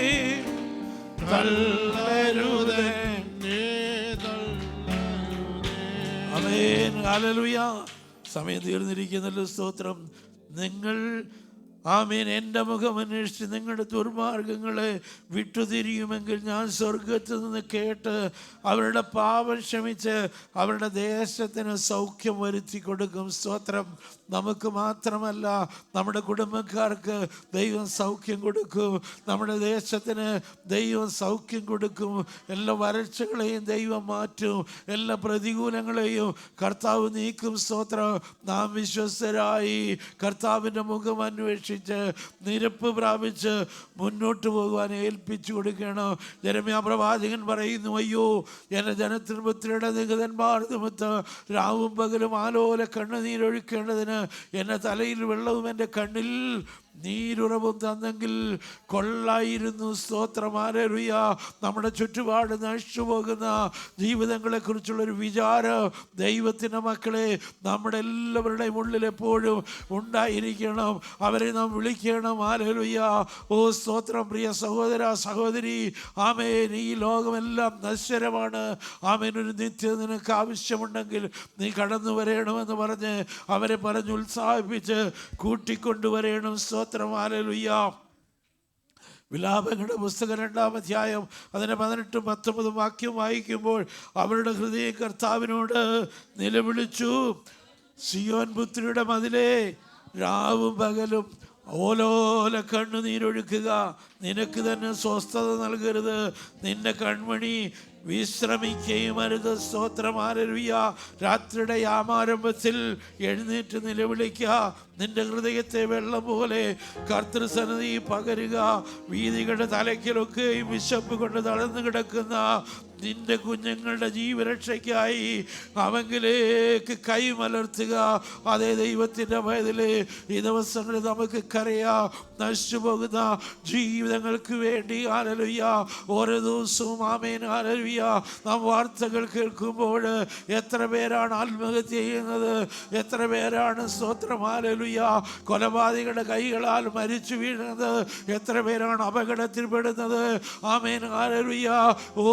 തള്ളരുതേ. ആമേൻ, ഹല്ലേലൂയ. സമയം തീർന്നിരിക്കുന്നല്ലോ, സ്തോത്രം. നിങ്ങൾ ആമേൻ എൻ്റെ മുഖം അന്വേഷിച്ച് നിങ്ങളുടെ ദുർമാർഗങ്ങളെ വിട്ടുതിരിയുമെങ്കിൽ ഞാൻ സ്വർഗത്ത് നിന്ന് കേട്ട് അവരുടെ പാപം ക്ഷമിച്ച് അവരുടെ ദേശത്തിന് സൗഖ്യം വരുത്തി കൊടുക്കും. സ്തോത്രം. നമുക്ക് മാത്രമല്ല, നമ്മുടെ കുടുംബക്കാർക്ക് ദൈവം സൗഖ്യം കൊടുക്കും, നമ്മുടെ ദേശത്തിന് ദൈവം സൗഖ്യം കൊടുക്കും. എല്ലാ വരൾച്ചകളെയും ദൈവം മാറ്റും, എല്ലാ പ്രതികൂലങ്ങളെയും കർത്താവ് നീക്കും. സ്തോത്രം. നാം വിശ്വസ്തരായി കർത്താവിൻ്റെ മുഖം അന്വേഷിച്ച് നിരപ്പ് പ്രാപിച്ച് മുന്നോട്ട് പോകുവാൻ ഏൽപ്പിച്ചു കൊടുക്കണം. യെരമ്യാ പ്രവാചകൻ പറയുന്നു, അയ്യോ എൻ്റെ ജനത്തിന് പുത്രിയുടെ നിഹതന്മാർ നിമിത്തം രാവും പകലും ആലോല കണ്ണുനീരൊഴുക്കേണ്ടതിന് എൻ്റെ തലയിൽ വെള്ളവും എൻ്റെ കണ്ണിൽ നീരുറവും തന്നെങ്കിൽ കൊള്ളായിരുന്നു. സ്തോത്രം. ഹല്ലേലൂയ. നമ്മുടെ ചുറ്റുപാട് നശിച്ചു പോകുന്ന ജീവിതങ്ങളെക്കുറിച്ചുള്ളൊരു വിചാരം ദൈവത്തിൻ്റെ മക്കളെ നമ്മുടെ എല്ലാവരുടെയും ഉള്ളിൽ എപ്പോഴും ഉണ്ടായിരിക്കണം. അവരെ നാം വിളിക്കണം. ഹല്ലേലൂയ. ഓ സ്തോത്രം. പ്രിയ സഹോദര സഹോദരി, ആമേൻ, ഈ ലോകമെല്ലാം നശ്വരമാണ്. ആമേൻ, ഒരു നിത്യത നിനക്ക് ആവശ്യമുണ്ടെങ്കിൽ നീ കടന്നു വരണമെന്ന് പറഞ്ഞ് അവരെ പറഞ്ഞ് ഉത്സാഹിപ്പിച്ച് കൂട്ടിക്കൊണ്ടുവരണം. സ്തോത്രം. ഹല്ലേലൂയ. വിലാപങ്ങളുടെ പുസ്തകം 2-ാം അധ്യായം അതിന് 18-19 വാക്യം വായിക്കുമ്പോൾ അവരുടെ ഹൃദയം കർത്താവിനോട് നിലവിളിച്ചു. സിയോൻ പുത്രിയുടെ മതിലേ, രാവും പകലും ഓലോല കണ്ണുനീരൊഴുക്കുക, നിനക്ക് തന്നെ സ്വസ്ഥത നൽകരുത്, നിന്റെ കൺമണി വിശ്രമിക്കുകയും അരുത്. സ്തോത്രം. ഹല്ലേലൂയ. രാത്രിയുടെ യാമാരംഭത്തിൽ എഴുന്നേറ്റ് നിലവിളിക്കുക. നിന്റെ ഹൃദയത്തെ വെള്ളം പോലെ കർത്തൃസന്നിധി പകരുക. വീഥികളുടെ തലയ്ക്കലൊക്കെയും വിശപ്പ് കൊണ്ട് തളർന്നു കിടക്കുന്ന നിന്റെ കുഞ്ഞുങ്ങളുടെ ജീവരക്ഷയ്ക്കായി അവങ്കിലേക്ക് കൈമലർത്തുക. അതേ ദൈവത്തിൻ്റെ വയതിലെ ഈ ദിവസങ്ങളിൽ നമുക്ക് കരയാം. നശിച്ചു പോകുന്ന ജീവിതങ്ങൾക്ക് വേണ്ടി. ഹല്ലേലൂയ. ഓരോ ദിവസവും ആമേൻ, ഹല്ലേലൂയ, നാം വാർത്തകൾ കേൾക്കുമ്പോൾ എത്ര പേരാണ് ആത്മഹത്യ ചെയ്യുന്നത്, എത്ര പേരാണ് സ്തോത്രം ഹല്ലേലൂയ കൊലപാതകരുടെ കൈകളാൽ മരിച്ചു വീഴുന്നത്, എത്ര പേരാണ് അപകടത്തിൽപ്പെടുന്നത്. ആമേൻ, ഹല്ലേലൂയ. ഓ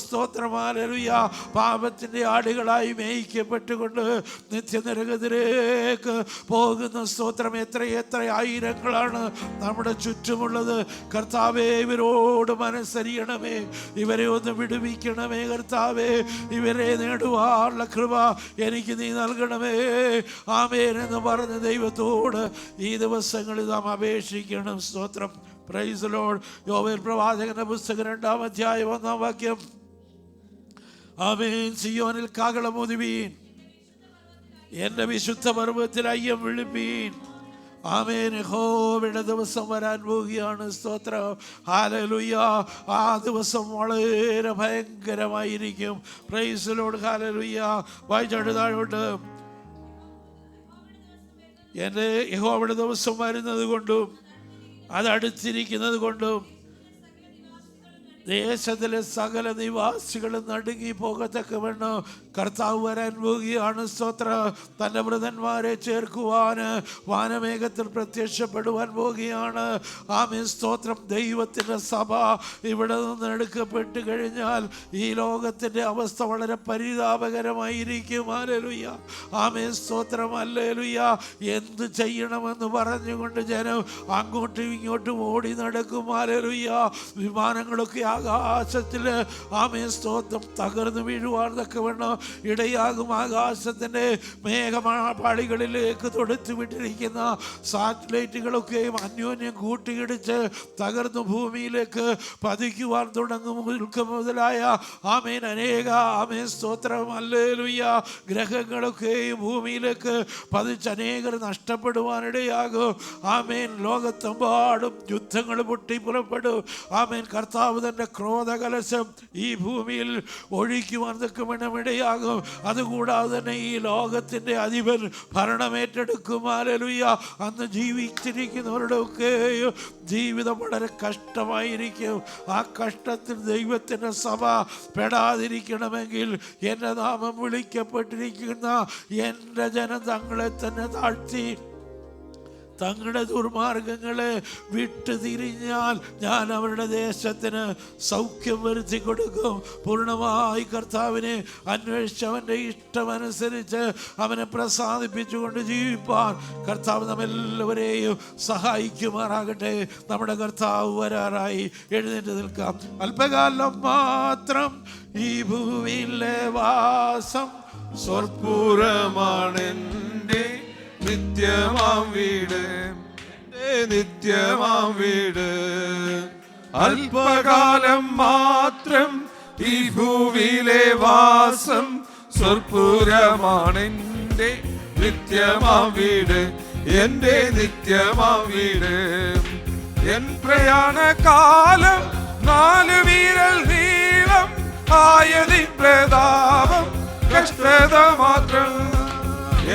സ്തോത്രം. ഹല്ലേലൂയ. പാപത്തിൻ്റെ ആടുകളായി മേയിക്കപ്പെട്ടുകൊണ്ട് നിത്യനരകത്തിലേക്ക് പോകുന്ന സ്തോത്രം എത്ര ആയിരങ്ങളാണ് നമ്മുടെ ചുറ്റുമുള്ളത്. കർത്താവേ, ഇവരോട് മനസ്സരിയണമേ, ഇവരെ ഒന്ന് വിടുവിക്കണമേ. കർത്താവേ, ഇവരെ നേടുവാനുള്ള കൃപ എനിക്ക് നീ നൽകണമേ. ആമേൻ എന്ന് പറഞ്ഞ് ദൈവത്തോട് ഈ ദിവസങ്ങളിൽ നാം അപേക്ഷിക്കണം. സ്തോത്രം. Praise the Lord. യോവേൽ പ്രവാചകന്റെ പുസ്തകം 2-ാം അധ്യായം 1-ാം വാക്യം. ആമേൻ. സിയോനിൽ കാഹളമൂതുവീൻ, എൻ്റെ വിശുദ്ധ പർവ്വതത്തിൽ അയ്യം വിളിപ്പീൻ. ആമേൻ. യഹോവയുടെ ദിവസം വരാൻ പോവുകയാണ്. സ്തോത്രം. ഹല്ലേലൂയ. ആ ദിവസം വളരെ ഭയങ്കരമായിരിക്കും. Praise the Lord. ഹല്ലേലൂയ. വായിച്ചാട്ട് താഴോട്ട്. എൻ്റെ യഹോവയുടെ ദിവസം വരുന്നത് കൊണ്ടും അത് അടുത്തിരിക്കുന്നത് കൊണ്ടും ദേശത്തിലെ സകല നിവാസികളും നടുങ്ങി പോകത്തക്കവണ്ണം കർത്താവ് വരാൻ പോവുകയാണ്. സ്തോത്രം. തൻ്റെ വൃതന്മാരെ ചേർക്കുവാൻ വാനമേഘത്തിൽ പ്രത്യക്ഷപ്പെടുവാൻ പോവുകയാണ്. ആമേൻ. സ്തോത്രം. ദൈവത്തിൻ്റെ സഭ ഇവിടെ നിന്ന് എടുക്കപ്പെട്ട് കഴിഞ്ഞാൽ ഈ ലോകത്തിൻ്റെ അവസ്ഥ വളരെ പരിതാപകരമായിരിക്കും. ഹല്ലേലൂയ. ആമേൻ. സ്തോത്രം. ഹല്ലേലൂയ. എന്ത് ചെയ്യണമെന്ന് പറഞ്ഞുകൊണ്ട് ജനം അങ്ങോട്ടും ഇങ്ങോട്ടും ഓടി നടക്കും. ഹല്ലേലൂയ. വിമാനങ്ങളൊക്കെ ആകാശത്തിൽ ആമേൻ സ്തോത്രം തകർന്നു വീഴുവാൻ തക്കവണ്ണം ഇടയാകും. ആകാശത്തിൻ്റെ മേഘപാളികളിലേക്ക് തൊടുത്തു വിട്ടിരിക്കുന്ന സാറ്റലൈറ്റുകളൊക്കെയും അന്യോന്യം കൂട്ടിയിടിച്ച് തകർന്നു ഭൂമിയിലേക്ക് പതിക്കുവാൻ തുടങ്ങും. മുതലായ ആമേൻ അനേക ആമേൻ സ്തോത്രം ഹല്ലേലൂയ ഗ്രഹങ്ങളൊക്കെയും ഭൂമിയിലേക്ക് പതിച്ച് അനേകർ നഷ്ടപ്പെടുവാനിടയാകും. ആമേൻ. ലോകത്തെമ്പാടും യുദ്ധങ്ങൾ പൊട്ടി പുറപ്പെടും. ആമേൻ. കർത്താവ് തന്നെ അവൻ്റെ ക്രോധകലശം ഈ ഭൂമിയിൽ ഒഴിക്കുവാൻ തക്കവണ്ണം ഇടയാകും. അതുകൂടാതെ തന്നെ ഈ ലോകത്തിൻ്റെ അധിപൻ ഭരണമേറ്റെടുക്കും. ഹല്ലേലൂയ. അന്ന് ജീവിച്ചിരിക്കുന്നവരുടെ ഒക്കെ ജീവിതം വളരെ കഷ്ടമായിരിക്കും. ആ കഷ്ടത്തിൽ ദൈവത്തിൻ്റെ സഭ പെടാതിരിക്കണമെങ്കിൽ എൻ്റെ നാമം വിളിക്കപ്പെട്ടിരിക്കുന്ന എൻ്റെ ജനം തങ്ങളെ തന്നെ താഴ്ത്തി തങ്ങളുടെ ദുർമാർഗങ്ങളെ വിട്ടു തിരിഞ്ഞാൽ ഞാൻ അവരുടെ ദേശത്തിന് സൗഖ്യം വരുത്തി കൊടുക്കും. പൂർണ്ണമായി കർത്താവിനെ അന്വേഷിച്ച് അവൻ്റെ ഇഷ്ടമനുസരിച്ച് അവനെ പ്രസാദിപ്പിച്ചുകൊണ്ട് ജീവിപ്പാൻ കർത്താവ് നമ്മെല്ലാവരെയും സഹായിക്കുമാറാകട്ടെ. നമ്മുടെ കർത്താവ് വരാറായി. എഴുന്നേറ്റ് നിൽക്കാം. അല്പകാലം മാത്രം ഈ ഭൂമിയിലെ വാസം സ്വർപ്പൂരമാണെൻ്റെ നിത്യമാം വീട്, നിത്യമാം വീട്. അല്പകാലം മാത്രം ഈ ഭൂമിയിലെ വാസം സ്വർപ്പൂരമാണെൻ്റെ നിത്യമാം വീട്, എൻ്റെ നിത്യമാം വീട്. എൻ പ്രയാണകാലം 4 വീരൽ നീളം ആയതിൻ പ്രതാപം കഷ്ടത മാത്രം.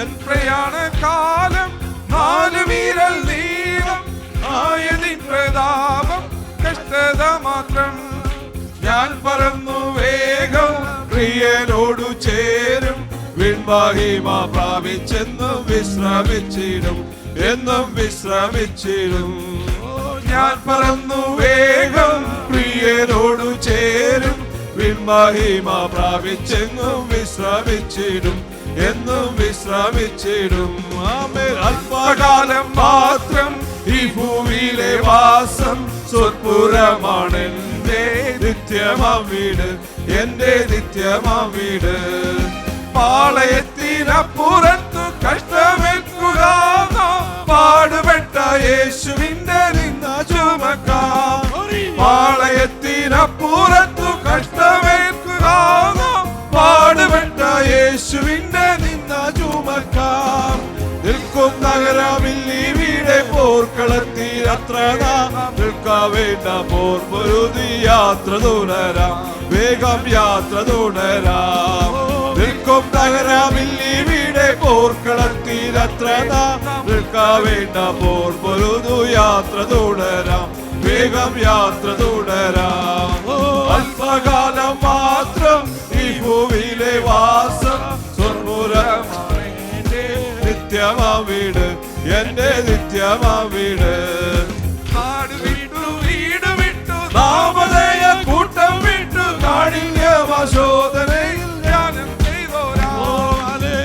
എൻ പ്രയാണകാലം 4 വീരൽ നീളം ആയതിൻ പ്രതാപം കഷ്ടത മാത്രം. ഞാൻ പറന്നു വേഗം പ്രിയനോടു ചേരും, വിൺമഹിമ പ്രാപിച്ചെന്നും വിശ്രമിച്ചിടും, എന്നും വിശ്രമിച്ചിടും. ഞാൻ പറന്നു വേഗം പ്രിയനോടു ചേരും, വിൺമഹിമ പ്രാപിച്ചെന്നും വിശ്രമിച്ചിടും, എന്നും വിശ്രമിച്ചിടും. അല്പകാലം മാത്രം ഈ ഭൂമിയിലെ വാസം സ്വർപ്പുരമാണെൻ്റെ നിത്യമാം വീട്, എൻ്റെ നിത്യമാം വീട്. പാളയത്തിനപ്പുറത്തു കഷ്ടമേൽക്കുക, പാടുപെട്ട യേശുവിന്റെ നിന്ന ചുമക്കാം. പാളയത്തിനപ്പുറത്തു കഷ്ടമേൽക്കുക, പാടുപെട്ട യേശുവിന്റെ നിന്ന ചുമക്കാം. നിൽക്കും നഗരമില്ലി വീടെ പോർക്കളത്തിൽ അത്ര നിൽക്കാവേണ്ട പോർ പൊരുതി യാത്ര തുടരാം, വേഗം യാത്ര തുടരാം. നിൽക്കും നഗരമില്ലി വീടെ പോർക്കളത്തിൽ അത്ര നിൽക്കാവേണ്ട പോർ പൊരുതു യാത്ര തുടരാം, വേഗം യാത്ര തുടരാം. അല്പകാലം മാത്രം ഈ ഭൂമിയിലെ വാസം സ്വർപ്പുരമാണെൻ്റെ നിത്യമാം വീട്, എൻ്റെ നിത്യമാം വീട്. നാട് വിട്ടു വീട് വിട്ടു നാമധേയ കൂട്ടം വിട്ടു കാഠിന്യമാശോധനയിൽ ധ്യാനം ചെയ്തോരാ.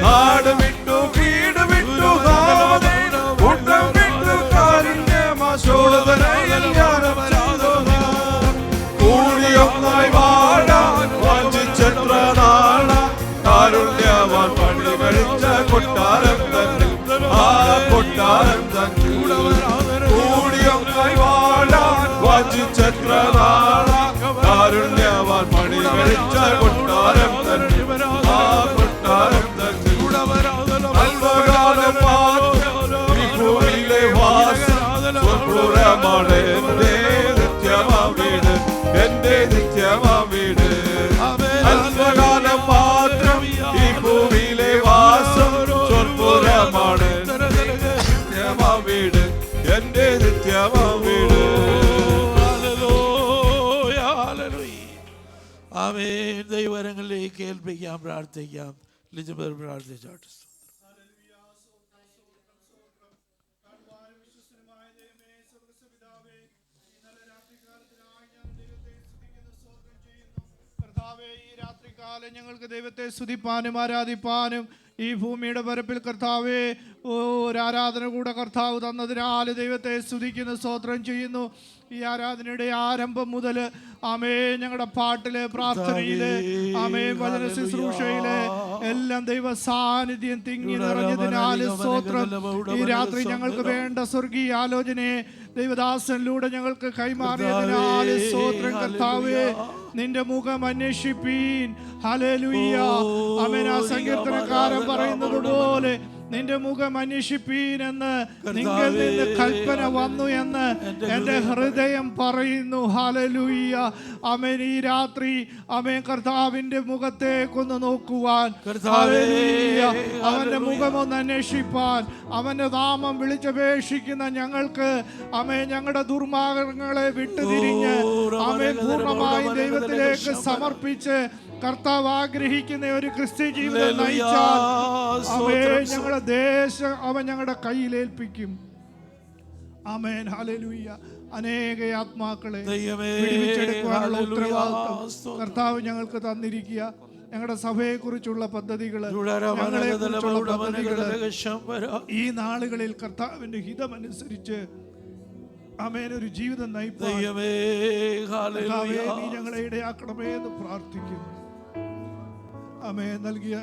നാട് വിട്ടു വീട് വിട്ടു നാമധേയ കൂട്ടം വിട്ടു കാഠിന്യമാശോധനയിൽ ധ്യാനം ചെയ്തോരാ. കൂടിയൊന്നായി വാഴാൻ വാഞ്ചിച്ചെത്ര നാള കാരുണ്യവാൻ പണി കഴിച്ച കൊട്ടാരം തന്നെ, ആ കൊട്ടാരം തന്നെ. കൂടിയൊന്നായി വാഴാൻ വാഞ്ചിച്ചെത്ര നാള കാരുണ്യവാൻ പണി കഴിച്ച കൊട്ടാരം തന്നെ, ആ കൊട്ടാരം തന്നെ. അല്പകാലം മാത്രം ഈ ഭൂമിയിലെ വാസം സ്വർപ്പുരമാണ് എൻ്റെ നിത്യമാം വീട്, എൻ്റെ നിത്യമാം വീട്. അല്പകാലം മാത്രം ഈ ഭൂമിയിലെ വാസം സ്വർപ്പുരമാണ് നിത്യമാം വീട്, എൻ്റെ നിത്യമാം വീട്. ആമേൻ. ദൈവകരങ്ങളിലേക്ക് ഏൽപ്പിക്കാം, പ്രാർത്ഥിക്കാം. ലിജബർ പ്രാർത്ഥിച്ചോട്ടെ. ഈ രാത്രികാലം ഞങ്ങൾക്ക് ദൈവത്തെ സ്തുതിപ്പാനും ആരാധിപ്പാനും ഈ ഭൂമിയുടെ പരപ്പിൽ കർത്താവെ ഒരു ആരാധന കൂടെ കർത്താവ് തന്നതിനാൽ ദൈവത്തെ സ്തുതിക്കുന്നു, സ്തോത്രം ചെയ്യുന്നു. ഈ ആരാധനയുടെ ആരംഭം മുതൽ ആമേ ഞങ്ങളുടെ പാട്ടില്, പ്രാർത്ഥനയില്, ആമേ വചന ശുശ്രൂഷയില് എല്ലാം ദൈവ സാന്നിധ്യം തിങ്ങി നിറഞ്ഞതിനാൽ സ്തോത്രം. ഈ രാത്രി ഞങ്ങൾക്ക് വേണ്ട സ്വർഗീയ ആലോചനയെ ദൈവദാസനിലൂടെ ഞങ്ങൾക്ക് കൈമാറിയതിനാൽ സ്തോത്രം കർത്താവേ. നിന്റെ മുഖം അന്വേഷിപ്പീൻ. ഹല്ലേലൂയ. ആമേൻ. ആ സങ്കീർത്തനക്കാരൻ പറയുന്നത് പോലെ നിന്റെ മുഖം അന്വേഷിപ്പീനെന്ന് നിങ്ങൾ നിന്ന് കൽപ്പന വന്നു എന്ന് എൻ്റെ ഹൃദയം പറയുന്നു. ഹല്ലേലൂയ. ആമേൻ. ഈ രാത്രി ആമേൻ കർത്താവിന്റെ മുഖത്തേക്കൊന്ന് നോക്കുവാൻ, ഹല്ലേലൂയ, അവന്റെ മുഖമൊന്ന് അന്വേഷിപ്പാൻ, അവന്റെ നാമം വിളിച്ചപേക്ഷിക്കുന്ന ഞങ്ങൾക്ക് ആമേൻ ഞങ്ങളുടെ ദുർമാർഗങ്ങളെ വിട്ടുതിരിഞ്ഞ് ആമേൻ പൂർണ്ണമായി ദൈവത്തിലേക്ക് സമർപ്പിച്ച് കർത്താവ് ആഗ്രഹിക്കുന്ന ഒരു ക്രിസ്ത്യ ജീവിതം നയിച്ചാൽ ആമേൻ ഞങ്ങളുടെ ദേശം അവൻ ഞങ്ങളുടെ കയ്യിലേൽപ്പിക്കും. ആമേൻ. ഹല്ലേലൂയ. അനേക ആത്മാക്കളെ വിടുവിച്ചെടുക്കുവാനുള്ള ഉത്തരവാദിത്വം കർത്താവ് ഞങ്ങൾക്ക് തന്നിരിക്കുക. ഞങ്ങളുടെ സഭയെ കുറിച്ചുള്ള പദ്ധതികള്, ഈ നാളുകളിൽ കർത്താവിന്റെ ഹിതമനുസരിച്ച് ആമേൻ ഒരു ജീവിതം നയിപ്പാൻ നീ ഞങ്ങളെ ഇടയാക്കണമേ എന്ന് പ്രാർത്ഥിക്കുന്നു. ആമേൻ. നൽകിയ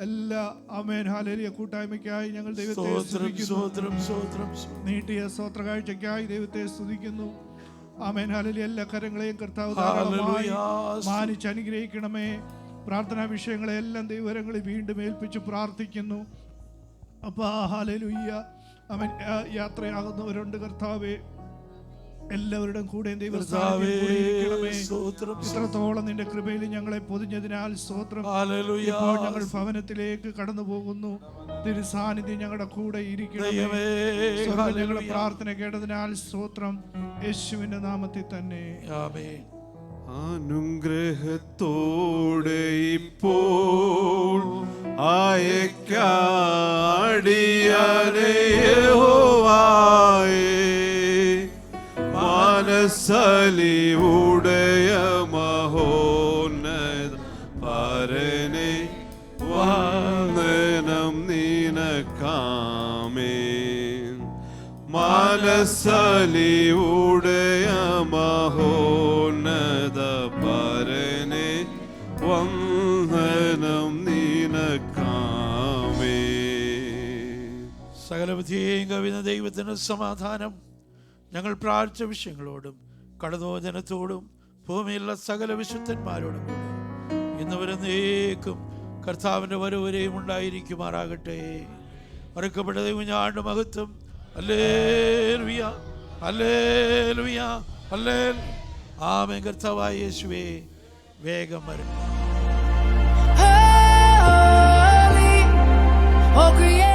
എല്ലാ ആമേൻ ഹല്ലേലൂയ കൂട്ടായ്മയ്ക്കായി ഞങ്ങൾ ദൈവത്തെ സ്തുതിക്കുന്നു. നീട്ടിയ സ്തോത്ര കാഴ്ചയ്ക്കായി ദൈവത്തെ സ്തുതിക്കുന്നു. Amen hallelujah. എല്ലാ കരങ്ങളെയും കർത്താവ് ധാരാളമായി മാനിച്ച് അനുഗ്രഹിക്കണമേ. പ്രാർത്ഥനാ വിഷയങ്ങളെല്ലാം ദൈവകരങ്ങളിൽ വീണ്ടും ഏൽപ്പിച്ച് പ്രാർത്ഥിക്കുന്നു. അപ്പാ ഹല്ലേലൂയ. ആമേൻ. യാത്രയാകുന്നവരുണ്ട് കർത്താവേ, എല്ലാവരുടെയും കൂടെ ഇത്രത്തോളം നിന്റെ കൃപയിൽ ഞങ്ങളെ പൊതിഞ്ഞതിനാൽ സ്തോത്രം. ഇപ്പോൾ ഞങ്ങൾ ഭവനത്തിലേക്ക് കടന്നു പോകുന്നു. തിരുസാന്നിധ്യം ഞങ്ങളുടെ കൂടെ ഇരിക്കണമേ. ഞങ്ങളുടെ പ്രാർത്ഥന കേട്ടതിനാൽ സ്തോത്രം. യേശുവിന്റെ നാമത്തിൽ തന്നെ ആമേൻ. അനുഗ്രഹത്തോടെ ഇപ്പോൾ അയക്കാടിയാനേ യഹോവായേ, മനസ്സലിവുടയ മഹോന്നത പരനെ വന്ദനം നിനക്കാമേൻ. മനസ്സലിവുടയ മഹോന്നത പരനെ വന്ദനം നിനക്കാമേൻ. സകല ബുദ്ധിയെയും കവിഞ്ഞ ദൈവത്തിന് സമാധാനം ഞങ്ങൾ പ്രാർത്ഥിച്ച വിഷയങ്ങളോടും കടന്നോജനത്തോടും ഭൂമിയിലുള്ള സകല വിശുദ്ധന്മാരോടും കൂടെ ഇന്നുവരെന്നേക്കും കർത്താവിൻ്റെ വരവരെയും ഉണ്ടായിരിക്കുമാറാകട്ടെ. മറക്കപ്പെട്ട ദൈവഞ്ഞാണ്ട് മഹത്വം. ഹല്ലേലൂയ, ഹല്ലേലൂയ, ഹല്ലേലൂയ. ആമേൻ. കർത്താവായ യേശുവേ, വേഗം വരും. Oh, create